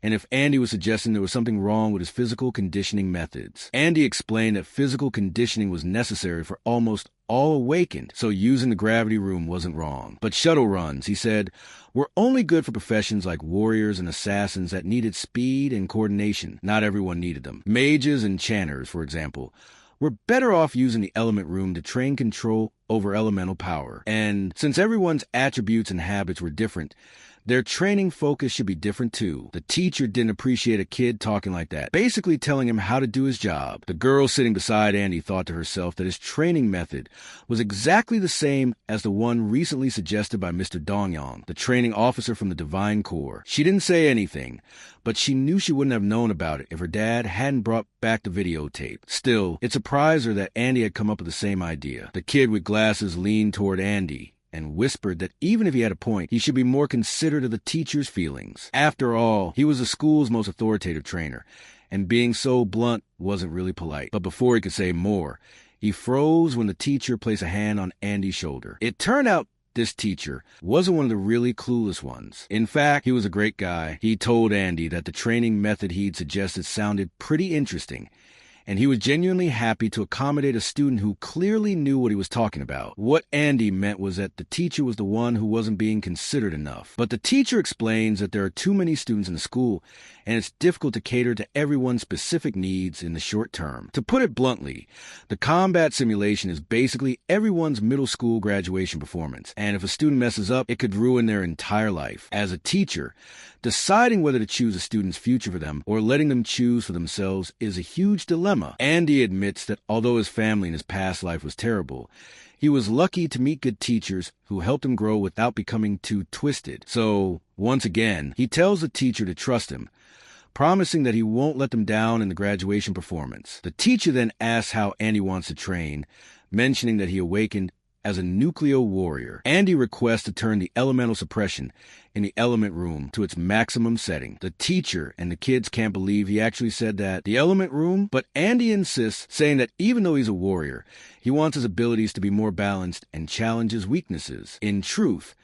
and if Andy was suggesting there was something wrong with his physical conditioning methods. Andy explained that physical conditioning was necessary for almost all awakened, so using the gravity room wasn't wrong. But shuttle runs, he said, were only good for professions like warriors and assassins that needed speed and coordination. Not everyone needed them. Mages and chanters, for example, were better off using the element room to train control over elemental power. And since everyone's attributes and habits were different, their training focus should be different too. The teacher didn't appreciate a kid talking like that, basically telling him how to do his job. The girl sitting beside Andy thought to herself that his training method was exactly the same as the one recently suggested by Mr. Dongyong, the training officer from the Divine Corps. She didn't say anything, but she knew she wouldn't have known about it if her dad hadn't brought back the videotape. Still, it surprised her that Andy had come up with the same idea. The kid with glasses leaned toward Andy and whispered that even if he had a point, he should be more considerate of the teacher's feelings. After all, he was the school's most authoritative trainer, and being so blunt wasn't really polite. But before he could say more, he froze when the teacher placed a hand on Andy's shoulder. It turned out this teacher wasn't one of the really clueless ones. In fact, he was a great guy. He told Andy that the training method he'd suggested sounded pretty interesting, and he was genuinely happy to accommodate a student who clearly knew what he was talking about. What Andy meant was that the teacher was the one who wasn't being considered enough. But the teacher explains that there are too many students in the school, and it's difficult to cater to everyone's specific needs in the short term. To put it bluntly, the combat simulation is basically everyone's middle school graduation performance, and if a student messes up, it could ruin their entire life. As a teacher, deciding whether to choose a student's future for them or letting them choose for themselves is a huge dilemma. Andy admits that although his family in his past life was terrible, he was lucky to meet good teachers who helped him grow without becoming too twisted. So, once again, he tells the teacher to trust him, promising that he won't let them down in the graduation performance. The teacher then asks how Andy wants to train, mentioning that he awakened as a nuclear warrior. Andy requests to turn the elemental suppression in the element room to its maximum setting. The teacher and the kids can't believe he actually said that. The element room? But Andy insists, saying that even though he's a warrior, he wants his abilities to be more balanced and challenge his weaknesses. In truth,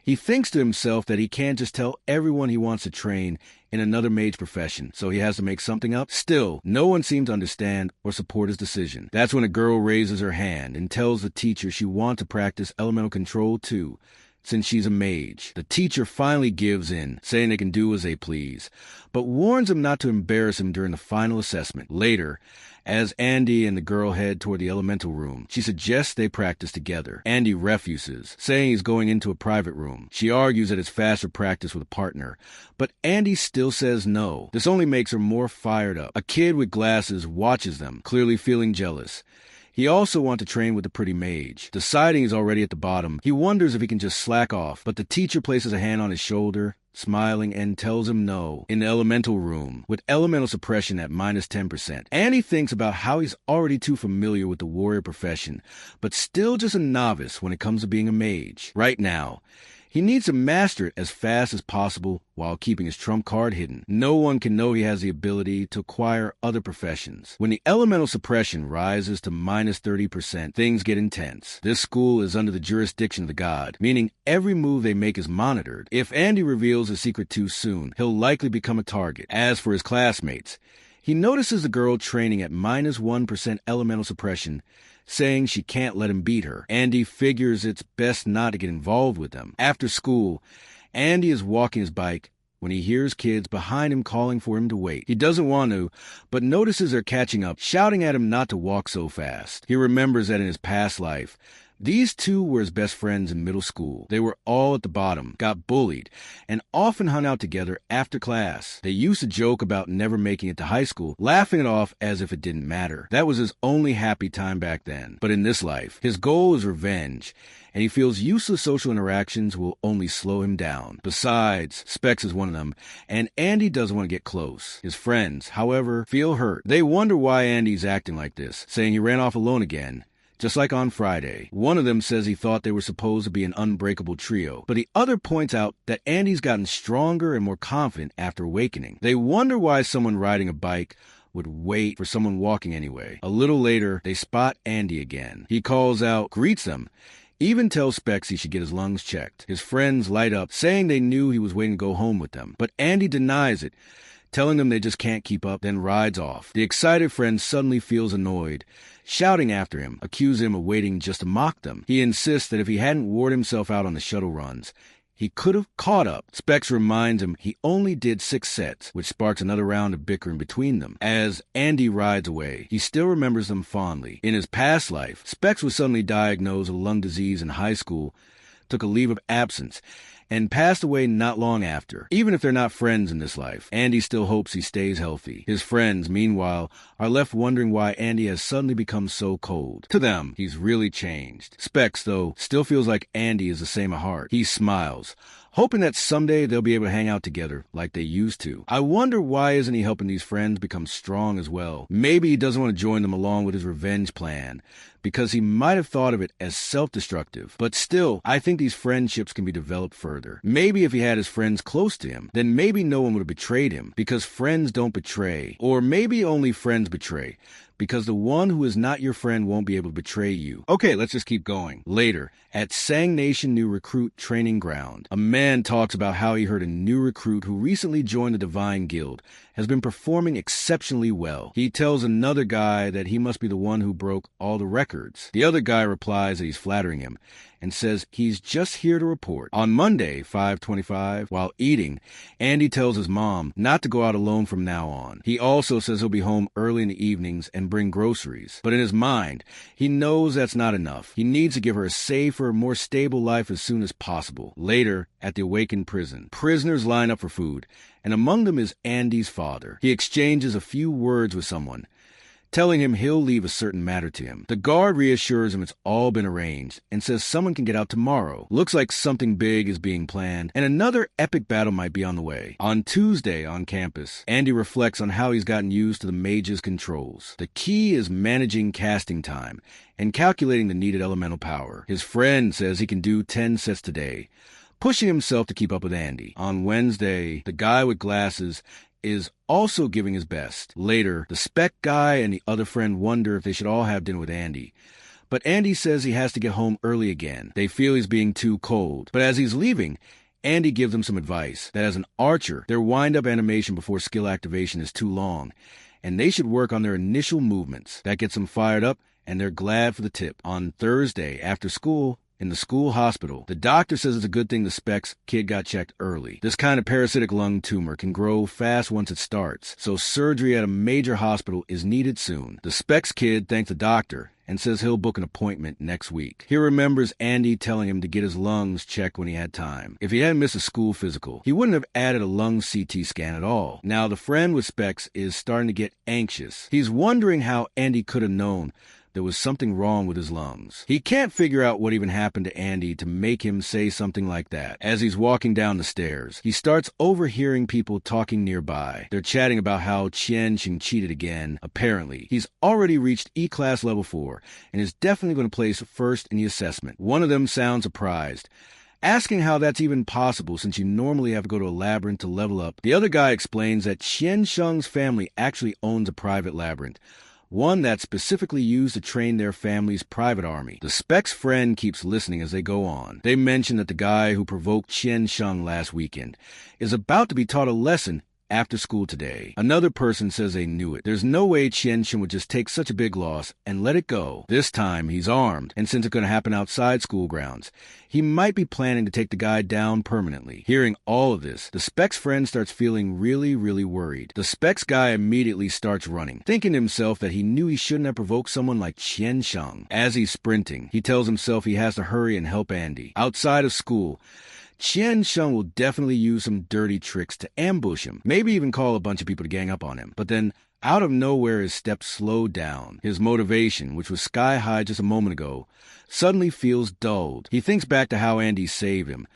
he thinks to himself that he can't just tell everyone he wants to train in another mage profession, so he has to make something up. Still, no one seemed to understand or support his decision. That's when a girl raises her hand and tells the teacher she wants to practice elemental control too, since she's a mage. The teacher finally gives in, saying they can do as they please, but warns him not to embarrass him during the final assessment. Later, as Andy and the girl head toward the elemental room, she suggests they practice together. Andy refuses, saying he's going into a private room. She argues that it's faster practice with a partner, but Andy still says no. This only makes her more fired up. A kid with glasses watches them, clearly feeling jealous. He also wants to train with the pretty mage. Deciding he's already at the bottom, he wonders if he can just slack off, but the teacher places a hand on his shoulder, smiling, and tells him no. In the elemental room, with elemental suppression at -10%, Andy thinks about how he's already too familiar with the warrior profession, but still just a novice when it comes to being a mage. Right now, he needs to master it as fast as possible while keeping his trump card hidden. No one can know he has the ability to acquire other professions. When the elemental suppression rises to -30%, things get intense. This school is under the jurisdiction of the god, meaning every move they make is monitored. If Andy reveals his secret too soon, he'll likely become a target. As for his classmates, he notices the girl training at -1% elemental suppression, saying she can't let him beat her. Andy figures it's best not to get involved with them. After school, Andy is walking his bike when he hears kids behind him calling for him to wait. He doesn't want to, but notices they're catching up, shouting at him not to walk so fast. He remembers that in his past life, these two were his best friends in middle school. They were all at the bottom, got bullied, and often hung out together after class. They used to joke about never making it to high school, laughing it off as if it didn't matter. That was his only happy time back then. But in this life, his goal is revenge, and he feels useless social interactions will only slow him down. Besides, Specs is one of them, and Andy doesn't want to get close. His friends, however, feel hurt. They wonder why Andy's acting like this, saying he ran off alone again, just like on Friday. One of them says he thought they were supposed to be an unbreakable trio, but the other points out that Andy's gotten stronger and more confident after awakening. They wonder why someone riding a bike would wait for someone walking anyway. A little later, they spot Andy again. He calls out, greets them, even tells Specs he should get his lungs checked. His friends light up, saying they knew he was waiting to go home with them, but Andy denies it, telling them they just can't keep up, then rides off. The excited friend suddenly feels annoyed, shouting after him, accusing him of waiting just to mock them. He insists that if he hadn't worn himself out on the shuttle runs, he could have caught up. Specs reminds him he only did 6 sets, which sparks another round of bickering between them. As Andy rides away, he still remembers them fondly. In his past life, Specs was suddenly diagnosed with lung disease in high school, took a leave of absence, and passed away not long after. Even if they're not friends in this life, Andy still hopes he stays healthy. His friends, meanwhile, are left wondering why Andy has suddenly become so cold. To them, he's really changed. Specs, though, still feels like Andy is the same at heart. He smiles, hoping that someday they'll be able to hang out together like they used to. I wonder why isn't he helping these friends become strong as well? Maybe he doesn't want to join them along with his revenge plan, because he might have thought of it as self-destructive. But still, I think these friendships can be developed further. Maybe if he had his friends close to him, then maybe no one would have betrayed him, because friends don't betray. Or maybe only friends betray, because the one who is not your friend won't be able to betray you. Okay, let's just keep going. Later, at Sang Nation New Recruit Training Ground, a man talks about how he heard a new recruit who recently joined the Divine Guild has been performing exceptionally well. He tells another guy that he must be the one who broke all the records. The other guy replies that he's flattering him and says he's just here to report. On Monday, 5/25, while eating, Andy tells his mom not to go out alone from now on. He also says he'll be home early in the evenings and bring groceries. But in his mind, he knows that's not enough. He needs to give her a safer, more stable life as soon as possible. Later, at the Awakened prison, prisoners line up for food, and among them is Andy's father. He exchanges a few words with someone, telling him he'll leave a certain matter to him. The guard reassures him it's all been arranged and says someone can get out tomorrow. Looks like something big is being planned and another epic battle might be on the way. On Tuesday on campus, Andy reflects on how he's gotten used to the mage's controls. The key is managing casting time and calculating the needed elemental power. His friend says he can do 10 sets today, pushing himself to keep up with Andy. On Wednesday, the guy with glasses is also giving his best. Later, the spec guy and the other friend wonder if they should all have dinner with Andy. But Andy says he has to get home early again. They feel he's being too cold. But as he's leaving, Andy gives them some advice that as an archer, their wind-up animation before skill activation is too long, and they should work on their initial movements. That gets them fired up, and they're glad for the tip. On Thursday, after school, in the school hospital, the doctor says it's a good thing the Specs kid got checked early. This kind of parasitic lung tumor can grow fast once it starts, so surgery at a major hospital is needed soon. The Specs kid thanks the doctor and says he'll book an appointment next week. He remembers Andy telling him to get his lungs checked when he had time. If he hadn't missed a school physical, he wouldn't have added a lung CT scan at all. Now the friend with Specs is starting to get anxious. He's wondering how Andy could have known there was something wrong with his lungs. He can't figure out what even happened to Andy to make him say something like that. As he's walking down the stairs, he starts overhearing people talking nearby. They're chatting about how Qianxing cheated again. Apparently, he's already reached E-Class Level 4 and is definitely going to place first in the assessment. One of them sounds surprised, asking how that's even possible since you normally have to go to a labyrinth to level up. The other guy explains that Qianxing's family actually owns a private labyrinth, one that's specifically used to train their family's private army. The Specs friend keeps listening as they go on. They mention that the guy who provoked Qianxing last weekend is about to be taught a lesson after school today. Another person says they knew it. There's no way Qianxing would just take such a big loss and let it go. This time, he's armed, and since it's going to happen outside school grounds, he might be planning to take the guy down permanently. Hearing all of this, the Specs friend starts feeling really worried. The Specs guy immediately starts running, thinking to himself that he knew he shouldn't have provoked someone like Qianxing. As he's sprinting, he tells himself he has to hurry and help Andy. Outside of school, Qianxing will definitely use some dirty tricks to ambush him, maybe even call a bunch of people to gang up on him. But then, out of nowhere, his steps slow down. His motivation, which was sky high just a moment ago, suddenly feels dulled. He thinks back to how Andy saved him,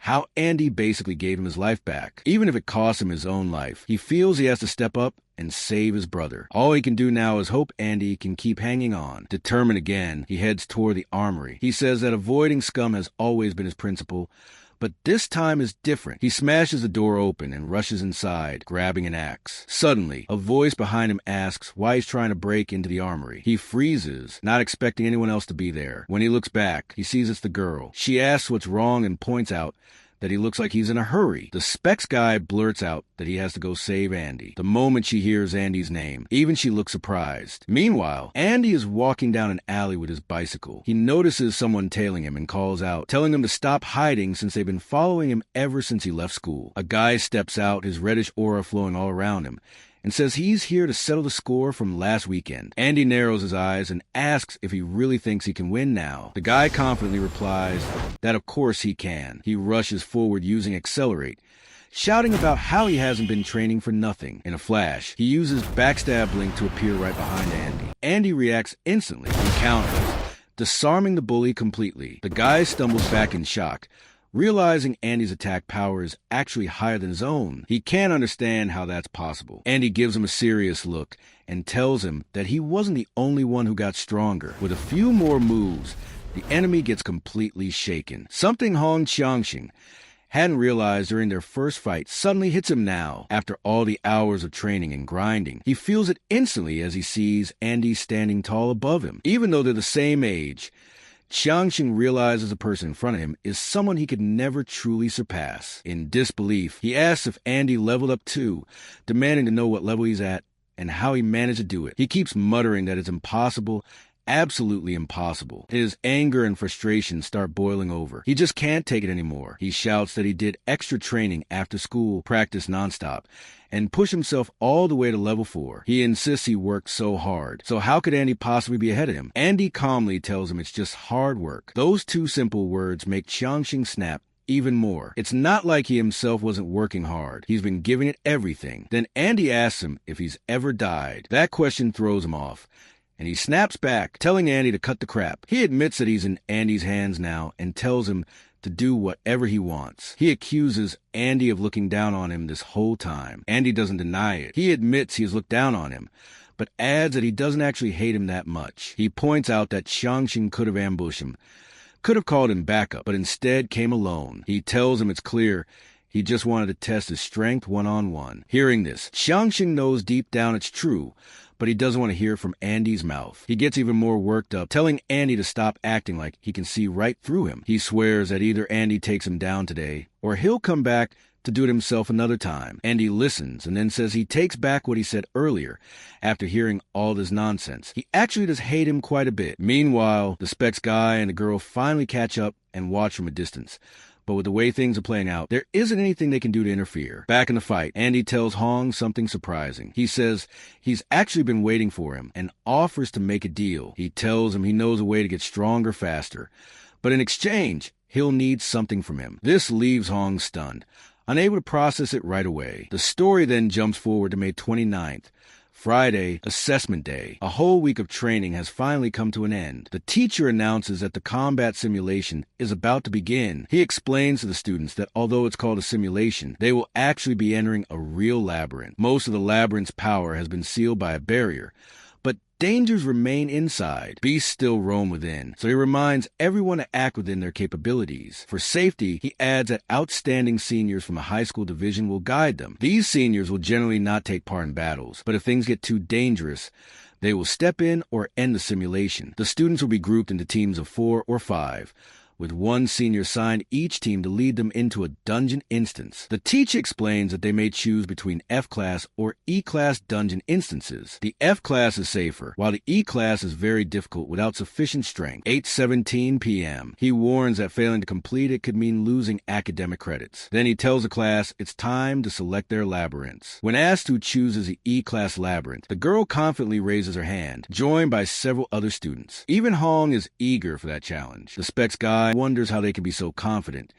how Andy basically gave him his life back. Even if it cost him his own life, he feels he has to step up and save his brother. All he can do now is hope Andy can keep hanging on. Determined again, he heads toward the armory. He says that avoiding scum has always been his principle, but this time is different. He smashes the door open and rushes inside, grabbing an axe. Suddenly, a voice behind him asks why he's trying to break into the armory. He freezes, not expecting anyone else to be there. When he looks back, he sees it's the girl. She asks what's wrong and points out that he looks like he's in a hurry. The Specs guy blurts out that he has to go save Andy. The moment she hears Andy's name, even she looks surprised. Meanwhile, Andy is walking down an alley with his bicycle. He notices someone tailing him and calls out, telling them to stop hiding since they've been following him ever since he left school. A guy steps out, his reddish aura flowing all around him, and says he's here to settle the score from last weekend. Andy narrows his eyes and asks if he really thinks he can win now. The guy confidently replies that of course he can. He rushes forward using Accelerate, shouting about how he hasn't been training for nothing. In a flash, he uses Backstab Blink to appear right behind Andy. Andy reacts instantly and counters, disarming the bully completely. The guy stumbles back in shock, realizing Andy's attack power is actually higher than his own. He can't understand how that's possible. Andy gives him a serious look and tells him that he wasn't the only one who got stronger. With a few more moves, the enemy gets completely shaken. Something Hong Qianxing hadn't realized during their first fight suddenly hits him now. After all the hours of training and grinding, he feels it instantly as he sees Andy standing tall above him. Even though they're the same age, Qianxing realizes the person in front of him is someone he could never truly surpass. In disbelief, he asks if Andy leveled up too, demanding to know what level he's at and how he managed to do it. He keeps muttering that it's impossible, absolutely impossible. His anger and frustration start boiling over. He just can't take it anymore. He shouts that he did extra training after school, practice nonstop, and push himself all the way to level 4. He insists he worked so hard. So how could Andy possibly be ahead of him? Andy calmly tells him it's just hard work. Those two simple words make Qianxing snap even more. It's not like he himself wasn't working hard. He's been giving it everything. Then Andy asks him if he's ever died. That question throws him off, and he snaps back, telling Andy to cut the crap. He admits that he's in Andy's hands now and tells him to do whatever he wants. He accuses Andy of looking down on him this whole time. Andy doesn't deny it. He admits he has looked down on him, but adds that he doesn't actually hate him that much. He points out that Xiangxing could have ambushed him, could have called him backup, but instead came alone. He tells him it's clear he just wanted to test his strength one-on-one. Hearing this, Xiangxing knows deep down it's true, but he doesn't want to hear it from Andy's mouth. He gets even more worked up, telling Andy to stop acting like he can see right through him. He swears that either Andy takes him down today, or he'll come back to do it himself another time. Andy listens and then says he takes back what he said earlier after hearing all this nonsense. He actually does hate him quite a bit. Meanwhile, the Specs guy and the girl finally catch up and watch from a distance. But with the way things are playing out, there isn't anything they can do to interfere. Back in the fight, Andy tells Hong something surprising. He says he's actually been waiting for him and offers to make a deal. He tells him he knows a way to get stronger faster, but in exchange, he'll need something from him. This leaves Hong stunned, unable to process it right away. The story then jumps forward to May 29th. Friday, assessment day. A whole week of training has finally come to an end. The teacher announces that the combat simulation is about to begin. He explains to the students that although it's called a simulation, they will actually be entering a real labyrinth. Most of the labyrinth's power has been sealed by a barrier, but dangers remain inside. Beasts still roam within, so he reminds everyone to act within their capabilities. For safety, he adds that outstanding seniors from a high school division will guide them. These seniors will generally not take part in battles, but if things get too dangerous, they will step in or end the simulation. The students will be grouped into teams of 4 or 5, with one senior assigned each team to lead them into a dungeon instance. The teacher explains that they may choose between F-class or E-class dungeon instances. The F-class is safer, while the E-class is very difficult without sufficient strength. 8:17 p.m. He warns that failing to complete it could mean losing academic credits. Then he tells the class it's time to select their labyrinths. When asked who chooses the E-class labyrinth, the girl confidently raises her hand, joined by several other students. Even Hong is eager for that challenge. The Specs guy wonders how they can be so confident,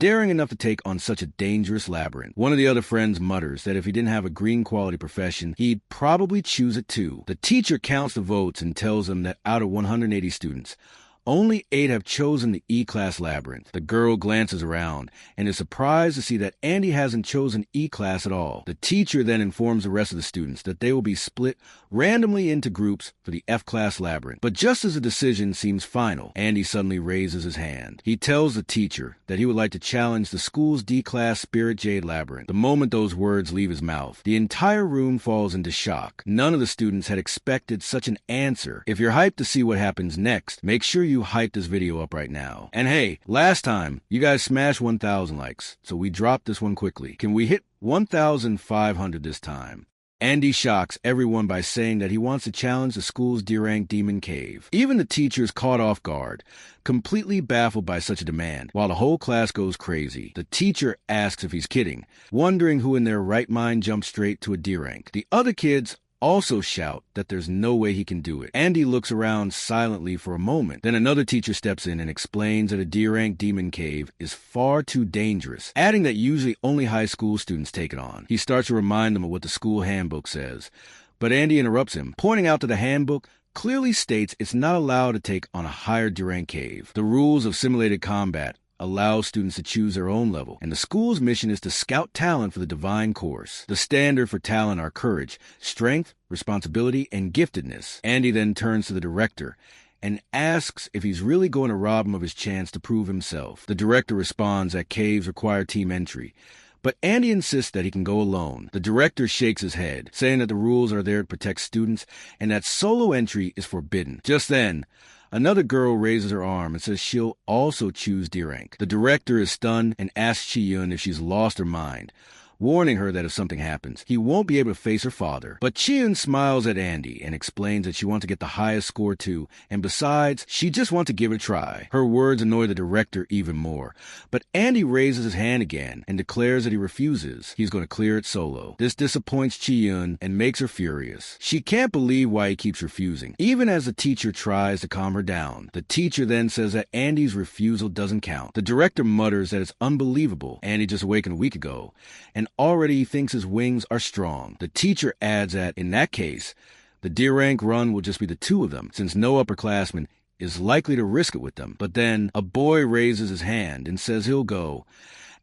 daring enough to take on such a dangerous labyrinth. One of the other friends mutters that if he didn't have a green quality profession, he'd probably choose it too. The teacher counts the votes and tells them that out of 180 students, only 8 have chosen the E-class labyrinth. The girl glances around and is surprised to see that Andy hasn't chosen E-class at all. The teacher then informs the rest of the students that they will be split randomly into groups for the F-class labyrinth. But just as the decision seems final, Andy suddenly raises his hand. He tells the teacher that he would like to challenge the school's D-class Spirit Jade labyrinth. The moment those words leave his mouth, the entire room falls into shock. None of the students had expected such an answer. If you're hyped to see what happens next, make sure you hype this video up right now. And hey, last time, you guys smashed 1,000 likes, so we dropped this one quickly. Can we hit 1,500 this time? Andy shocks everyone by saying that he wants to challenge the school's D-rank demon cave. Even the teacher is caught off guard, completely baffled by such a demand, while the whole class goes crazy. The teacher asks if he's kidding, wondering who in their right mind jumped straight to a D-rank. The other kids also shout that there's no way he can do it. Andy looks around silently for a moment. Then another teacher steps in and explains that a D-rank demon cave is far too dangerous, adding that usually only high school students take it on. He starts to remind them of what the school handbook says, but Andy interrupts him, pointing out that the handbook clearly states it's not allowed to take on a higher D-rank cave. The rules of simulated combat allows students to choose their own level, and the school's mission is to scout talent for the divine course. The standard for talent are courage, strength, responsibility, and giftedness. Andy then turns to the director and asks if he's really going to rob him of his chance to prove himself. The director responds that caves require team entry, but Andy insists that he can go alone. The director shakes his head, saying that the rules are there to protect students and that solo entry is forbidden. Just then, another girl raises her arm and says she'll also choose D-rank. The director is stunned and asks Chi-Yun if she's lost her mind, warning her that if something happens, he won't be able to face her father. But Chiyun smiles at Andy and explains that she wants to get the highest score too, and besides, she just wants to give it a try. Her words annoy the director even more, but Andy raises his hand again and declares that he refuses. He's going to clear it solo. This disappoints Chiyun and makes her furious. She can't believe why he keeps refusing, even as the teacher tries to calm her down. The teacher then says that Andy's refusal doesn't count. The director mutters that it's unbelievable. Andy just awakened a week ago, and already he thinks his wings are strong. The teacher adds that, in that case, the D rank run will just be the two of them, since no upperclassman is likely to risk it with them. But then a boy raises his hand and says he'll go,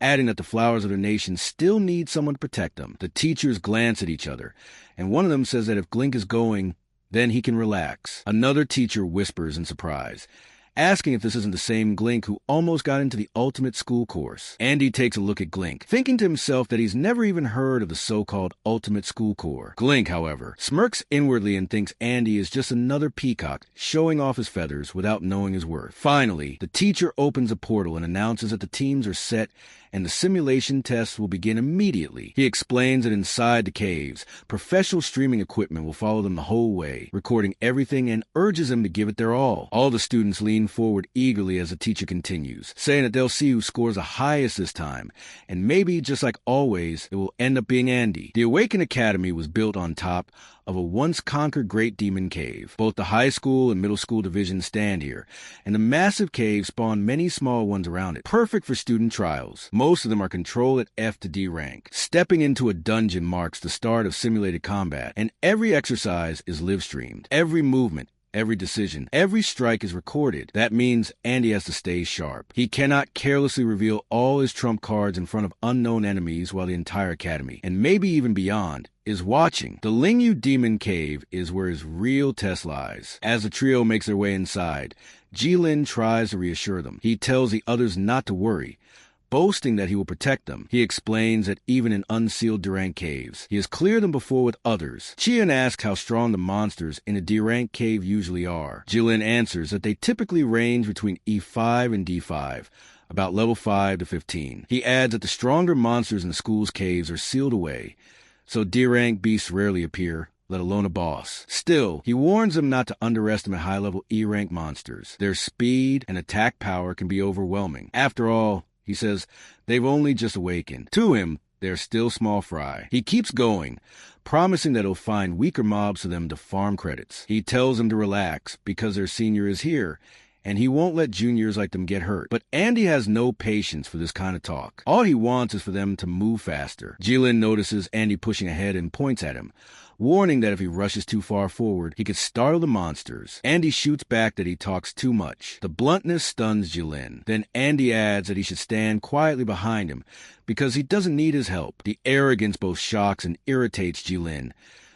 adding that the flowers of the nation still need someone to protect them. The teachers glance at each other, and one of them says that if Glink is going, then he can relax. Another teacher whispers in surprise, asking if this isn't the same Glink who almost got into the ultimate school course. Andy takes a look at Glink, thinking to himself that he's never even heard of the so-called ultimate school corps. Glink, however, smirks inwardly and thinks Andy is just another peacock showing off his feathers without knowing his worth. Finally, the teacher opens a portal and announces that the teams are set and the simulation tests will begin immediately. He explains that inside the caves, professional streaming equipment will follow them the whole way, recording everything, and urges them to give it their all. All the students lean forward eagerly as the teacher continues, saying that they'll see who scores the highest this time, and maybe, just like always, it will end up being Andy. The Awakened Academy was built on top of a once-conquered great demon cave. Both the high school and middle school divisions stand here, and the massive cave spawned many small ones around it, perfect for student trials. Most of them are controlled at F to D rank. Stepping into a dungeon marks the start of simulated combat, and every exercise is live-streamed. Every movement, every decision, every strike is recorded. That means Andy has to stay sharp. He cannot carelessly reveal all his trump cards in front of unknown enemies while the entire academy, and maybe even beyond, is watching. The Lingyu Demon Cave is where his real test lies. As the trio makes their way inside, Jilin tries to reassure them. He tells the others not to worry, boasting that he will protect them. He explains that even in unsealed D-rank caves, he has cleared them before with others. Chiyun asks how strong the monsters in a D-rank cave usually are. Jilin answers that they typically range between E5 and D5, about level 5 to 15. He adds that the stronger monsters in the school's caves are sealed away, so D-rank beasts rarely appear, let alone a boss. Still, he warns them not to underestimate high-level E-rank monsters. Their speed and attack power can be overwhelming. After all, he says, they've only just awakened. To him, they're still small fry. He keeps going, promising that he'll find weaker mobs for them to farm credits. He tells them to relax because their senior is here, and he won't let juniors like them get hurt. But Andy has no patience for this kind of talk. All he wants is for them to move faster. Jilin notices Andy pushing ahead and points at him, warning that if he rushes too far forward, he could startle the monsters. Andy shoots back that he talks too much. The bluntness stuns Jilin. Then Andy adds that he should stand quietly behind him because he doesn't need his help. The arrogance both shocks and irritates Jilin,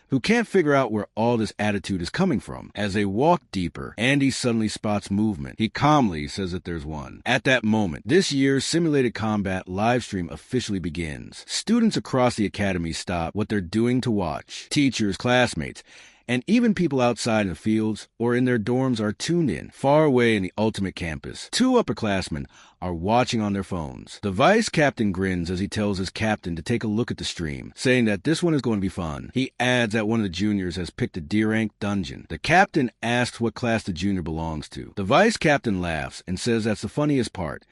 who can't figure out where all this attitude is coming from. As they walk deeper, Andy suddenly spots movement. He calmly says that there's one. At that moment, this year's simulated combat livestream officially begins. Students across the academy stop what they're doing to watch. Teachers, classmates, and even people outside in the fields or in their dorms are tuned in. Far away in the ultimate campus, two upperclassmen are watching on their phones. The vice captain grins as he tells his captain to take a look at the stream, saying that this one is going to be fun. He adds that one of the juniors has picked a D-rank dungeon. The captain asks what class the junior belongs to. The vice captain laughs and says that's the funniest part.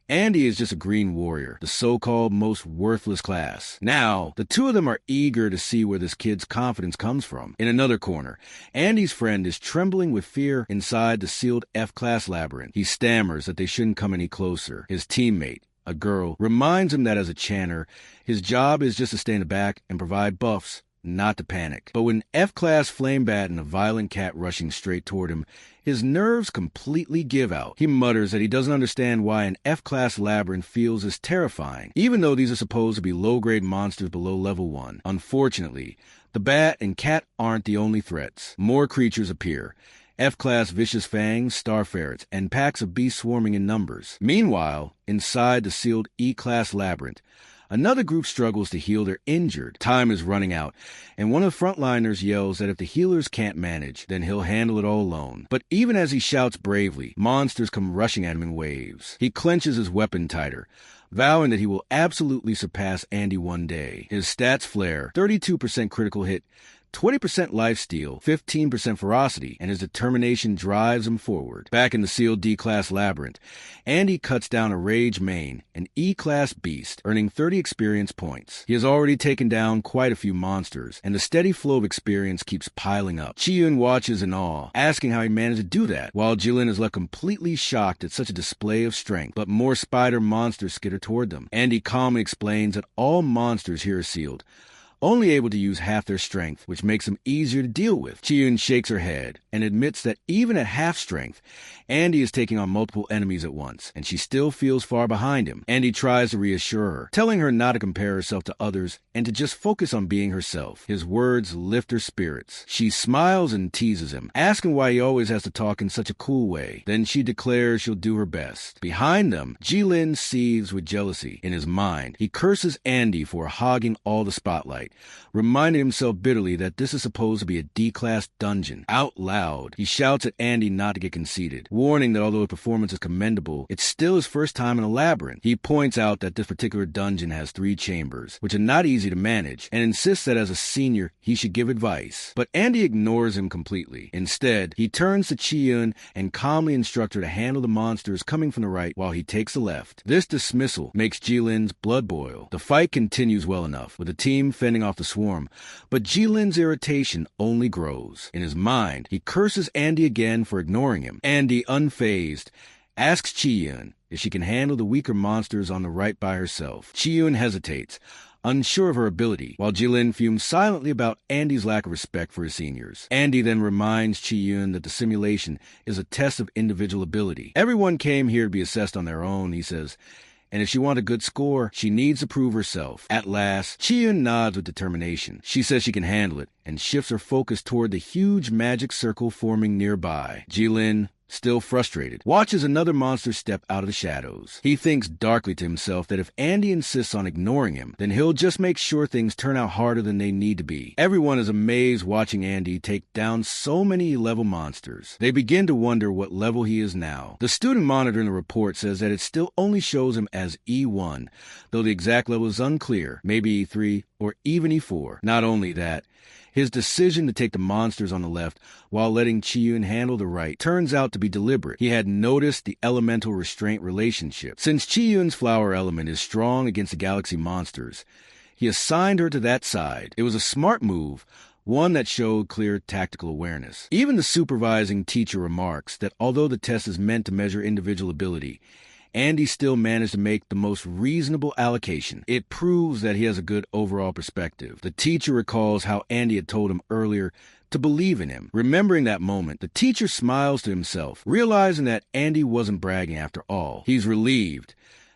Andy is just a green warrior, the so-called most worthless class. Now, the two of them are eager to see where this kid's confidence comes from. In another corner, Andy's friend is trembling with fear inside the sealed F-class labyrinth. He stammers that they shouldn't come any closer. His teammate, a girl, reminds him that as a chanter, his job is just to stay in the back and provide buffs, not to panic. But when F-class Flamebat and a violent cat rushing straight toward him, his nerves completely give out. He mutters that he doesn't understand why an F-class labyrinth feels as terrifying, even though these are supposed to be low-grade monsters below level 1. Unfortunately, the bat and cat aren't the only threats. More creatures appear. F-class vicious fangs, star ferrets, and packs of beasts swarming in numbers. Meanwhile, inside the sealed E-class labyrinth, another group struggles to heal their injured. Time is running out, and one of the frontliners yells that if the healers can't manage, then he'll handle it all alone. But even as he shouts bravely, monsters come rushing at him in waves. He clenches his weapon tighter, vowing that he will absolutely surpass Andy one day. His stats flare: 32% critical hit, 20% lifesteal, 15% ferocity, and his determination drives him forward. Back in the sealed D-Class labyrinth, Andy cuts down a Rage Main, an E-Class beast, earning 30 experience points. He has already taken down quite a few monsters, and the steady flow of experience keeps piling up. Chi-Yun watches in awe, asking how he managed to do that, while Jilin is left completely shocked at such a display of strength. But more spider monsters skitter toward them. Andy calmly explains that all monsters here are sealed, only able to use half their strength, which makes them easier to deal with. Chi-Yun shakes her head and admits that even at half strength, Andy is taking on multiple enemies at once, and she still feels far behind him. Andy tries to reassure her, telling her not to compare herself to others and to just focus on being herself. His words lift her spirits. She smiles and teases him, asking why he always has to talk in such a cool way. Then she declares she'll do her best. Behind them, Jilin seethes with jealousy. In his mind, he curses Andy for hogging all the spotlight, reminding himself bitterly that this is supposed to be a D-Class dungeon. Out loud, he shouts at Andy not to get conceited, warning that although his performance is commendable, it's still his first time in a labyrinth. He points out that this particular dungeon has 3 chambers, which are not easy to manage, and insists that as a senior, he should give advice. But Andy ignores him completely. Instead, he turns to Chi-Yun and calmly instructs her to handle the monsters coming from the right while he takes the left. This dismissal makes Jilin's blood boil. The fight continues well enough, with the team fending off the swarm, but Jilin's irritation only grows. In his mind, he curses Andy again for ignoring him. Andy, unfazed, asks Chi-Yun if she can handle the weaker monsters on the right by herself. Chi-Yun hesitates, unsure of her ability, while Jilin fumes silently about Andy's lack of respect for his seniors. Andy then reminds Chi-Yun that the simulation is a test of individual ability. Everyone came here to be assessed on their own, he says, and if she wants a good score, she needs to prove herself. At last, Chi-Yun nods with determination. She says she can handle it, and shifts her focus toward the huge magic circle forming nearby. Jilin, still frustrated, watches another monster step out of the shadows. He thinks darkly to himself that if Andy insists on ignoring him, then he'll just make sure things turn out harder than they need to be. Everyone is amazed watching Andy take down so many level monsters. They begin to wonder what level he is now. The student monitor in the report says that it still only shows him as E1, though the exact level is unclear, maybe E3 or even E4. Not only that, his decision to take the monsters on the left while letting Chi-Yun handle the right turns out to be deliberate. He had noticed the elemental restraint relationship. Since Chi-Yun's flower element is strong against the galaxy monsters, he assigned her to that side. It was a smart move, one that showed clear tactical awareness. Even the supervising teacher remarks that although the test is meant to measure individual ability, Andy still managed to make the most reasonable allocation. It proves that he has a good overall perspective. The teacher recalls how Andy had told him earlier to believe in him. Remembering that moment, the teacher smiles to himself, realizing that Andy wasn't bragging after all. He's relieved.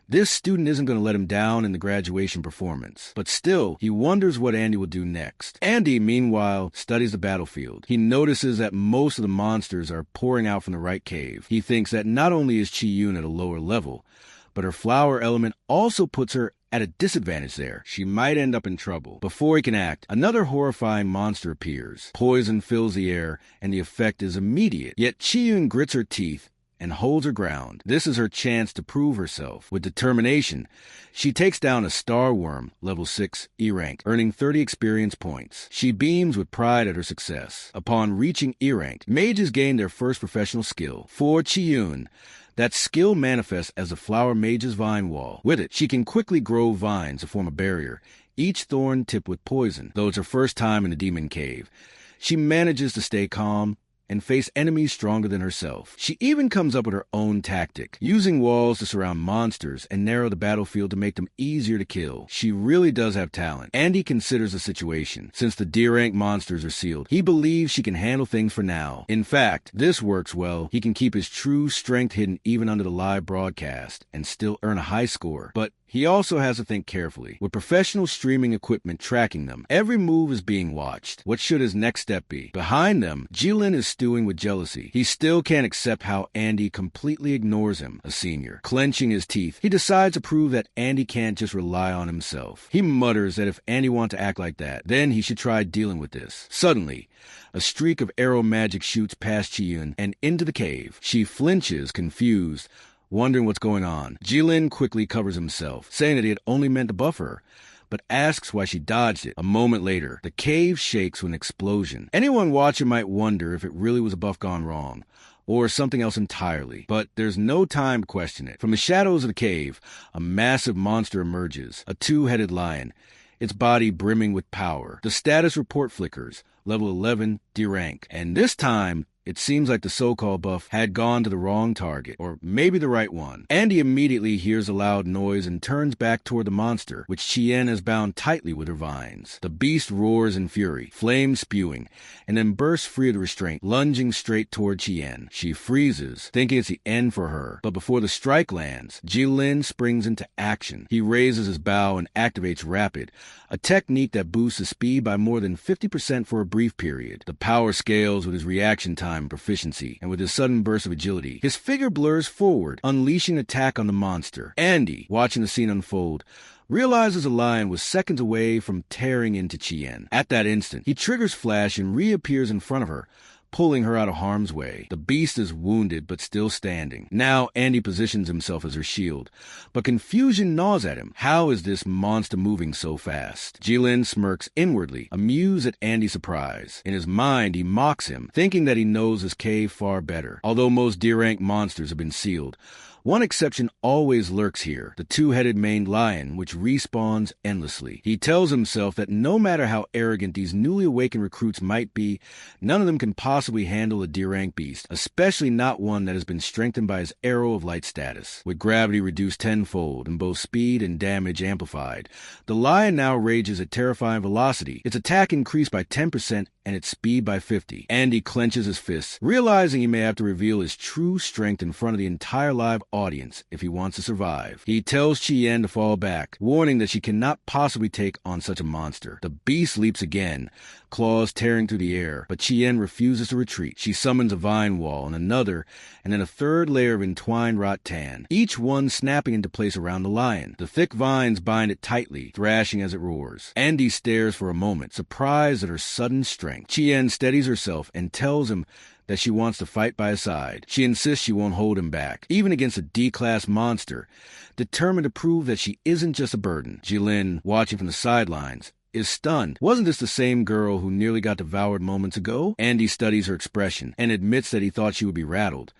This student isn't going to let him down in the graduation performance. But still, he wonders what Andy will do next. Andy, meanwhile, studies the battlefield. He notices that most of the monsters are pouring out from the right cave. He thinks that not only is Chi-Yun at a lower level, but her flower element also puts her at a disadvantage there. She might end up in trouble. Before he can act, another horrifying monster appears. Poison fills the air, and the effect is immediate. Yet Chi-Yun grits her teeth and holds her ground. This is her chance to prove herself. With determination, she takes down a star worm, level 6, E rank, earning 30 experience points. She beams with pride at her success. Upon reaching E rank, mages gain their first professional skill. For Chi-Yun, that skill manifests as the flower mage's vine wall. With it, she can quickly grow vines to form a barrier, each thorn tipped with poison. Though it's her first time in the demon cave, she manages to stay calm and face enemies stronger than herself. She even comes up with her own tactic, using walls to surround monsters and narrow the battlefield to make them easier to kill. She really does have talent. Andy considers the situation. Since the D-rank monsters are sealed, he believes she can handle things for now. In fact, this works well. He can keep his true strength hidden even under the live broadcast and still earn a high score. But he also has to think carefully. With professional streaming equipment tracking them, every move is being watched. What should his next step be? Behind them, Jilin is stewing with jealousy. He still can't accept how Andy completely ignores him, a senior. Clenching his teeth, he decides to prove that Andy can't just rely on himself. He mutters that if Andy wants to act like that, then he should try dealing with this. Suddenly, a streak of arrow magic shoots past Chi-Yun and into the cave. She flinches, confused, wondering what's going on. Jilin quickly covers himself, saying that he had only meant to buff her, but asks why she dodged it. A moment later, the cave shakes with an explosion. Anyone watching might wonder if it really was a buff gone wrong, or something else entirely, but there's no time to question it. From the shadows of the cave, a massive monster emerges, a two-headed lion, its body brimming with power. The status report flickers, level 11, D rank, and this time, it seems like the so-called buff had gone to the wrong target, or maybe the right one. Andy immediately hears a loud noise and turns back toward the monster, which Chien has bound tightly with her vines. The beast roars in fury, flames spewing, and then bursts free of the restraint, lunging straight toward Chien. She freezes, thinking it's the end for her, but before the strike lands, Jilin springs into action. He raises his bow and activates Rapid, a technique that boosts his speed by more than 50% for a brief period. The power scales with his reaction time and proficiency, and with his sudden burst of agility, his figure blurs forward, unleashing an attack on the monster. Andy, watching the scene unfold, realizes the lion was seconds away from tearing into Chien. At that instant, he triggers Flash and reappears in front of her, pulling her out of harm's way. The beast is wounded but still standing. Now Andy positions himself as her shield, but confusion gnaws at him. How is this monster moving so fast? Jilin smirks inwardly, amused at Andy's surprise. In his mind, he mocks him, thinking that he knows his cave far better. Although most D-rank monsters have been sealed, one exception always lurks here, the two-headed maned lion, which respawns endlessly. He tells himself that no matter how arrogant these newly awakened recruits might be, none of them can possibly handle a D-rank beast, especially not one that has been strengthened by his arrow of light status. With gravity reduced tenfold and both speed and damage amplified, the lion now rages at terrifying velocity, its attack increased by 10% and its speed by 50. Andy clenches his fists, realizing he may have to reveal his true strength in front of the entire live audience if he wants to survive. He tells Chien to fall back, warning that she cannot possibly take on such a monster. The beast leaps again, claws tearing through the air, but Chien refuses to retreat. She summons a vine wall and another, and then a third layer of entwined rattan, each one snapping into place around the lion. The thick vines bind it tightly, thrashing as it roars. Andy stares for a moment, surprised at her sudden strength. Chien steadies herself and tells him that she wants to fight by his side. She insists she won't hold him back, even against a D-class monster, determined to prove that she isn't just a burden. Jilin, watching from the sidelines, is stunned. Wasn't this the same girl who nearly got devoured moments ago? Andy studies her expression and admits that he thought she would be rattled,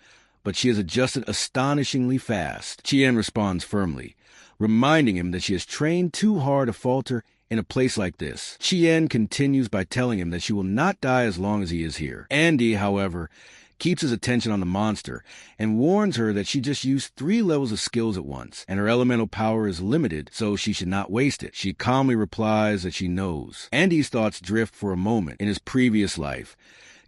but she has adjusted astonishingly fast. Chien responds firmly, reminding him that she has trained too hard to falter in a place like this. Chien continues by telling him that she will not die as long as he is here. Andy, however, keeps his attention on the monster and warns her that she just used 3 levels of skills at once, and her elemental power is limited, so she should not waste it. She calmly replies that she knows. Andy's thoughts drift for a moment. In his previous life,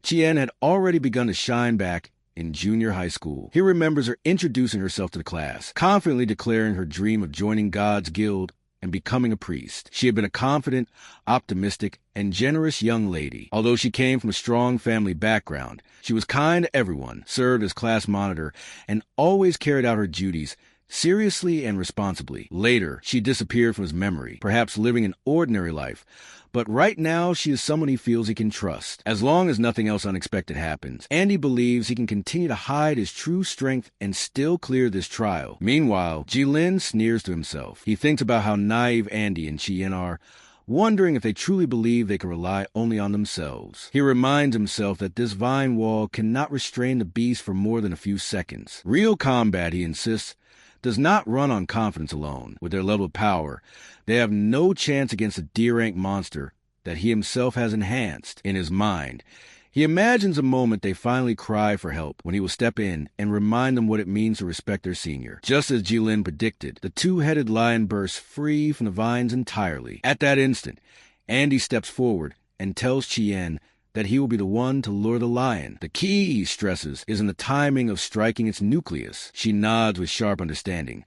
Chien had already begun to shine back in junior high school. He remembers her introducing herself to the class, confidently declaring her dream of joining God's guild and becoming a priest. She had been a confident, optimistic, and generous young lady. Although she came from a strong family background, she was kind to everyone, served as class monitor, and always carried out her duties seriously and responsibly. Later, she disappeared from his memory, perhaps living an ordinary life, but right now she is someone he feels he can trust. As long as nothing else unexpected happens, Andy believes he can continue to hide his true strength and still clear this trial. Meanwhile, Jilin sneers to himself. He thinks about how naive Andy and Chien are, wondering if they truly believe they can rely only on themselves. He reminds himself that this vine wall cannot restrain the beast for more than a few seconds. Real combat, he insists, does not run on confidence alone. With their level of power, they have no chance against a D-rank monster that he himself has enhanced. In his mind, he imagines a moment they finally cry for help, when he will step in and remind them what it means to respect their senior. Just as Jilin predicted, the two-headed lion bursts free from the vines entirely. At that instant, Andy steps forward and tells Chien that he will be the one to lure the lion. The key, he stresses, is in the timing of striking its nucleus. She nods with sharp understanding,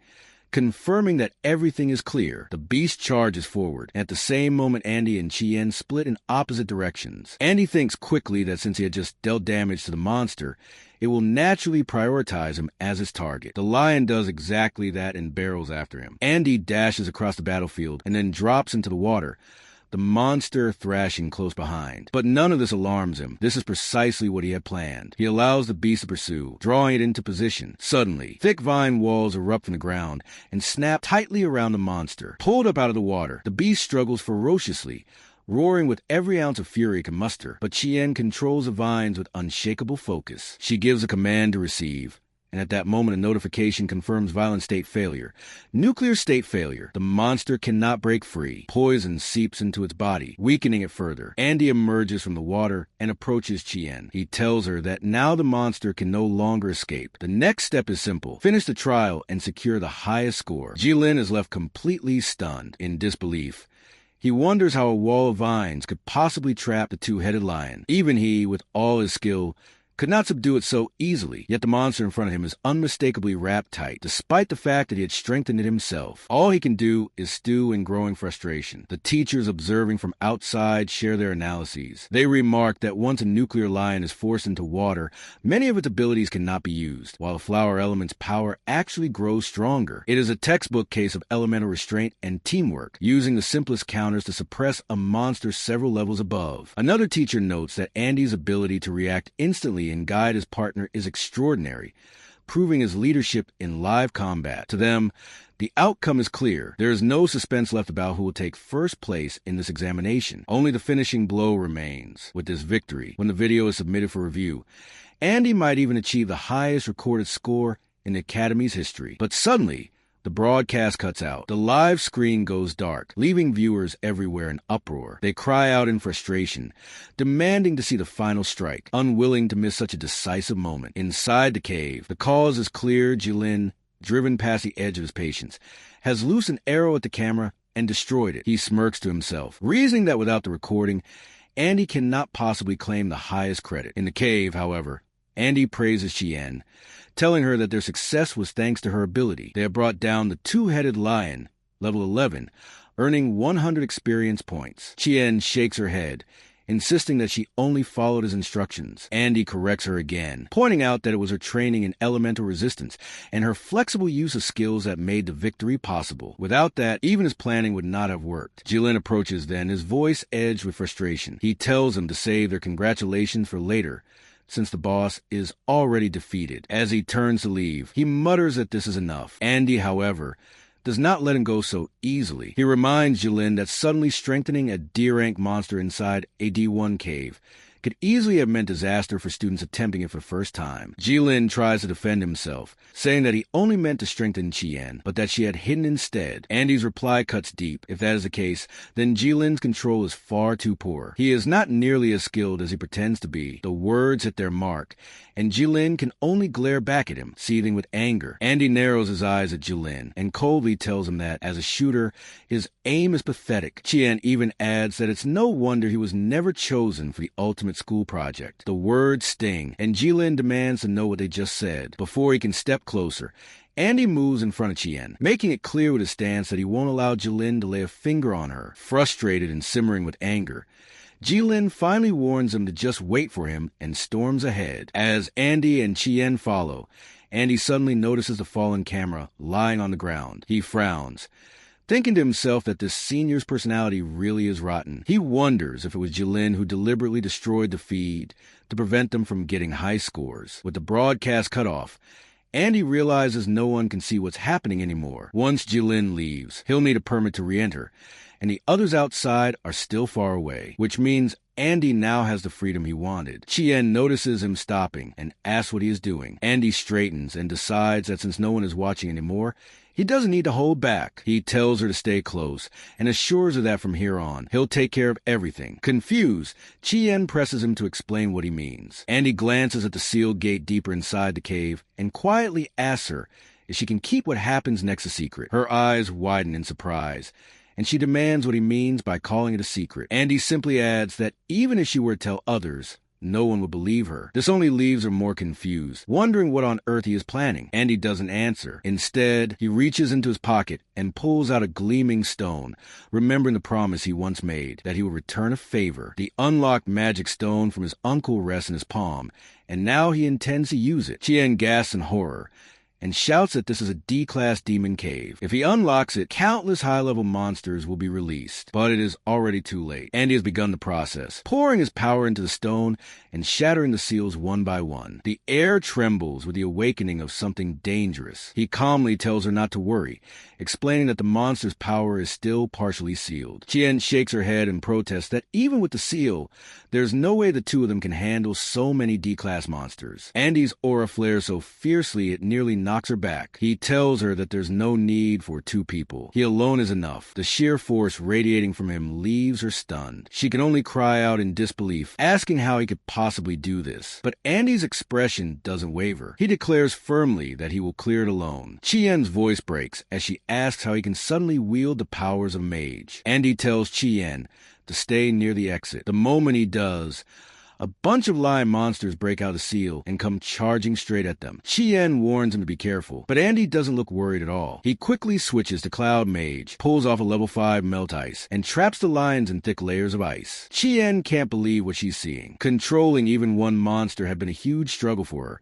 confirming that everything is clear. The beast charges forward, and at the same moment Andy and Chien split in opposite directions. Andy thinks quickly that since he had just dealt damage to the monster, it will naturally prioritize him as its target. The lion does exactly that and barrels after him. Andy dashes across the battlefield and then drops into the water, the monster thrashing close behind. But none of this alarms him. This is precisely what he had planned. He allows the beast to pursue, drawing it into position. Suddenly, thick vine walls erupt from the ground and snap tightly around the monster. Pulled up out of the water, the beast struggles ferociously, roaring with every ounce of fury it can muster. But Chien controls the vines with unshakable focus. She gives a command to receive, and at that moment a notification confirms violent state failure. Nuclear state failure. The monster cannot break free. Poison seeps into its body, weakening it further. Andy emerges from the water and approaches Chien. He tells her that now the monster can no longer escape. The next step is simple. Finish the trial and secure the highest score. Jilin is left completely stunned, in disbelief. He wonders how a wall of vines could possibly trap the two-headed lion. Even he, with all his skill, could not subdue it so easily, yet the monster in front of him is unmistakably wrapped tight, despite the fact that he had strengthened it himself. All he can do is stew in growing frustration. The teachers observing from outside share their analyses. They remark that once a nuclear lion is forced into water, many of its abilities cannot be used, while the flower element's power actually grows stronger. It is a textbook case of elemental restraint and teamwork, using the simplest counters to suppress a monster several levels above. Another teacher notes that Andy's ability to react instantly and guide his partner is extraordinary, proving his leadership in live combat. To them, the outcome is clear. There is no suspense left about who will take first place in this examination. Only the finishing blow remains. With this victory, when the video is submitted for review, Andy might even achieve the highest recorded score in the Academy's history. But suddenly, the broadcast cuts out. The live screen goes dark, leaving viewers everywhere in uproar. They cry out in frustration, demanding to see the final strike, unwilling to miss such a decisive moment. Inside the cave, the cause is clear. Jilin, driven past the edge of his patience, has loosed an arrow at the camera and destroyed it. He smirks to himself, reasoning that without the recording, Andy cannot possibly claim the highest credit. In the cave, however, Andy praises Chien, telling her that their success was thanks to her ability. They have brought down the two-headed lion, level 11, earning 100 experience points. Chien shakes her head, insisting that she only followed his instructions. Andy corrects her again, pointing out that it was her training in elemental resistance and her flexible use of skills that made the victory possible. Without that, even his planning would not have worked. Jilin approaches then, his voice edged with frustration. He tells them to save their congratulations for later, since the boss is already defeated. As he turns to leave, he mutters that this is enough. Andy, however, does not let him go so easily. He reminds Jilin that suddenly strengthening a D-rank monster inside a D1 cave could easily have meant disaster for students attempting it for the first time. Jilin tries to defend himself, saying that he only meant to strengthen Chien, but that she had hidden instead. Andy's reply cuts deep. If that is the case, then Jilin's control is far too poor. He is not nearly as skilled as he pretends to be. The words hit their mark, and Jilin can only glare back at him, seething with anger. Andy narrows his eyes at Jilin and coldly tells him that, as a shooter, his aim is pathetic. Chien even adds that it's no wonder he was never chosen for the ultimate school project. The words sting, and Jilin demands to know what they just said. Before he can step closer, Andy moves in front of Chien, making it clear with his stance that he won't allow Jilin to lay a finger on her. Frustrated and simmering with anger, Jilin finally warns him to just wait for him and storms ahead. As Andy and Chien follow, Andy suddenly notices the fallen camera lying on the ground. He frowns, thinking to himself that this senior's personality really is rotten. He wonders if it was Jilin who deliberately destroyed the feed to prevent them from getting high scores. With the broadcast cut off, Andy realizes no one can see what's happening anymore. Once Jilin leaves, he'll need a permit to re-enter, and the others outside are still far away, which means Andy now has the freedom he wanted. Chien notices him stopping and asks what he is doing. Andy straightens and decides that since no one is watching anymore, he doesn't need to hold back. He tells her to stay close and assures her that from here on, he'll take care of everything. Confused, Chien presses him to explain what he means. Andy glances at the sealed gate deeper inside the cave and quietly asks her if she can keep what happens next a secret. Her eyes widen in surprise, and she demands what he means by calling it a secret. Andy simply adds that even if she were to tell others, no one would believe her. This only leaves her more confused, wondering what on earth he is planning. Andy doesn't answer. Instead, he reaches into his pocket and pulls out a gleaming stone, remembering the promise he once made, that he would return a favor. The unlocked magic stone from his uncle rests in his palm, and now he intends to use it. Chien gasps in horror, and shouts that this is a D-class demon cave. If he unlocks it, countless high-level monsters will be released. But it is already too late. Andy has begun the process, pouring his power into the stone and shattering the seals one by one. The air trembles with the awakening of something dangerous. He calmly tells her not to worry, explaining that the monster's power is still partially sealed. Chien shakes her head and protests that even with the seal, there's no way the two of them can handle so many D-class monsters. Andy's aura flares so fiercely it nearly knocks her back. He tells her that there's no need for two people. He alone is enough. The sheer force radiating from him leaves her stunned. She can only cry out in disbelief, asking how he could possibly do this. But Andy's expression doesn't waver. He declares firmly that he will clear it alone. Chien's voice breaks as she asks how he can suddenly wield the powers of mage. Andy tells Chien to stay near the exit. The moment he does, a bunch of lion monsters break out of the seal and come charging straight at them. Chien warns him to be careful, but Andy doesn't look worried at all. He quickly switches to Cloud Mage, pulls off a level 5 Melt Ice, and traps the lions in thick layers of ice. Chien can't believe what she's seeing. Controlling even one monster had been a huge struggle for her,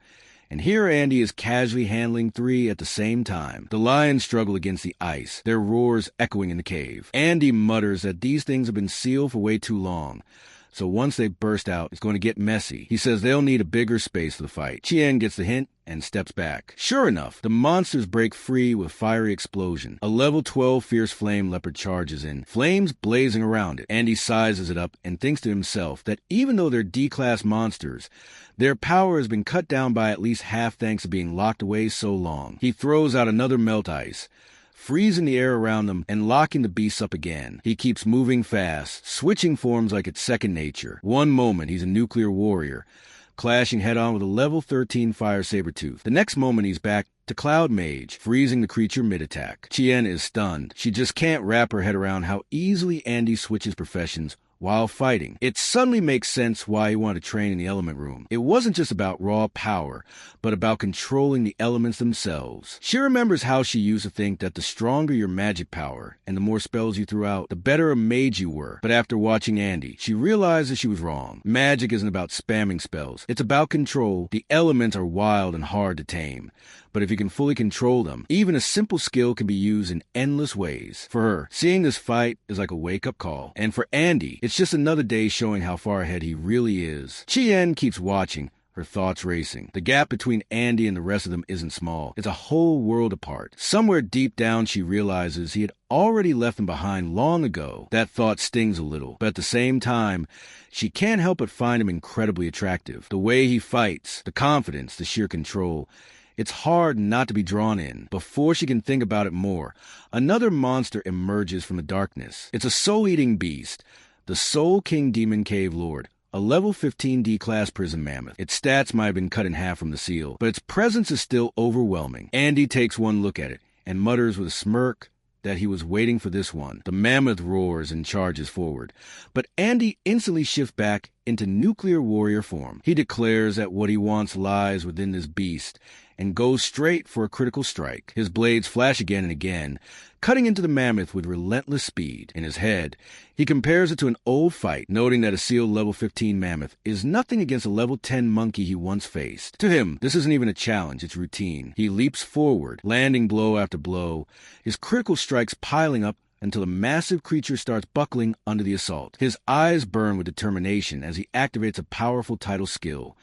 and here Andy is casually handling 3 at the same time. The lions struggle against the ice, their roars echoing in the cave. Andy mutters that these things have been sealed for way too long, so once they burst out, it's going to get messy. He says they'll need a bigger space for the fight. Chien gets the hint and steps back. Sure enough, the monsters break free with fiery explosion. A level 12 fierce flame leopard charges in, flames blazing around it. Andy sizes it up and thinks to himself that even though they're D-class monsters, their power has been cut down by at least half thanks to being locked away so long. He throws out another Melt Ice, freezing the air around them and locking the beasts up again. He keeps moving fast, switching forms like it's second nature. One moment he's a nuclear warrior, clashing head-on with a level 13 fire saber-tooth. The next moment he's back to Cloud Mage, freezing the creature mid-attack. Chien is stunned. She just can't wrap her head around how easily Andy switches professions while fighting. It suddenly makes sense why he wanted to train in the element room. It wasn't just about raw power, but about controlling the elements themselves. She remembers how she used to think that the stronger your magic power and the more spells you threw out, the better a mage you were. But after watching Andy, she realizes she was wrong. Magic isn't about spamming spells. It's about control. The elements are wild and hard to tame, but if you can fully control them, even a simple skill can be used in endless ways. For her, seeing this fight is like a wake-up call. And for Andy, it's just another day showing how far ahead he really is. Chien keeps watching, her thoughts racing. The gap between Andy and the rest of them isn't small. It's a whole world apart. Somewhere deep down she realizes he had already left them behind long ago. That thought stings a little, but at the same time, she can't help but find him incredibly attractive. The way he fights, the confidence, the sheer control. It's hard not to be drawn in. Before she can think about it more, another monster emerges from the darkness. It's a soul-eating beast, the Soul King Demon Cave Lord, a level 15 D-class prison mammoth. Its stats might have been cut in half from the seal, but its presence is still overwhelming. Andy takes one look at it and mutters with a smirk that he was waiting for this one. The mammoth roars and charges forward, but Andy instantly shifts back into nuclear warrior form. He declares that what he wants lies within this beast and goes straight for a critical strike. His blades flash again and again, cutting into the mammoth with relentless speed. In his head, he compares it to an old fight, noting that a sealed level 15 mammoth is nothing against a level 10 monkey he once faced. To him, this isn't even a challenge, it's routine. He leaps forward, landing blow after blow, his critical strikes piling up until the massive creature starts buckling under the assault. His eyes burn with determination as he activates a powerful tidal skill.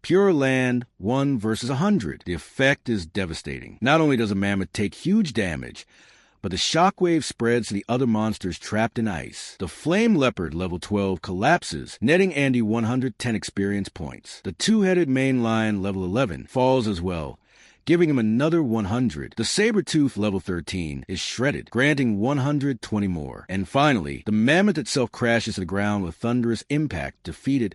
Pure land, 1 versus 100. The effect is devastating. Not only does a mammoth take huge damage, but the shockwave spreads to the other monsters trapped in ice. The flame leopard, level 12, collapses, netting Andy 110 experience points. The two-headed main lion, level 11, falls as well, giving him another 100. The saber-tooth, level 13, is shredded, granting 120 more. And finally, the mammoth itself crashes to the ground with thunderous impact, defeated,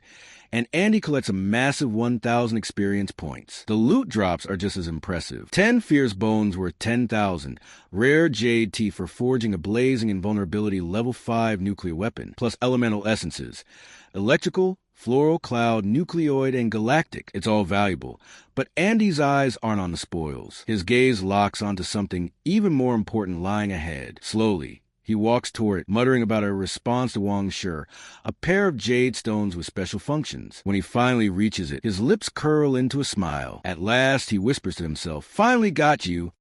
and Andy collects a massive 1,000 experience points. The loot drops are just as impressive. 10 fierce bones worth 10,000, rare jade teeth for forging a blazing invulnerability level 5 nuclear weapon, plus elemental essences. Electrical, floral, cloud, nucleoid, and galactic. It's all valuable. But Andy's eyes aren't on the spoils. His gaze locks onto something even more important lying ahead. Slowly, He walks toward it, muttering about a response to Wang Shi, a pair of jade stones with special functions. When he finally reaches it, his lips curl into a smile. At last, he whispers to himself, "Finally got you.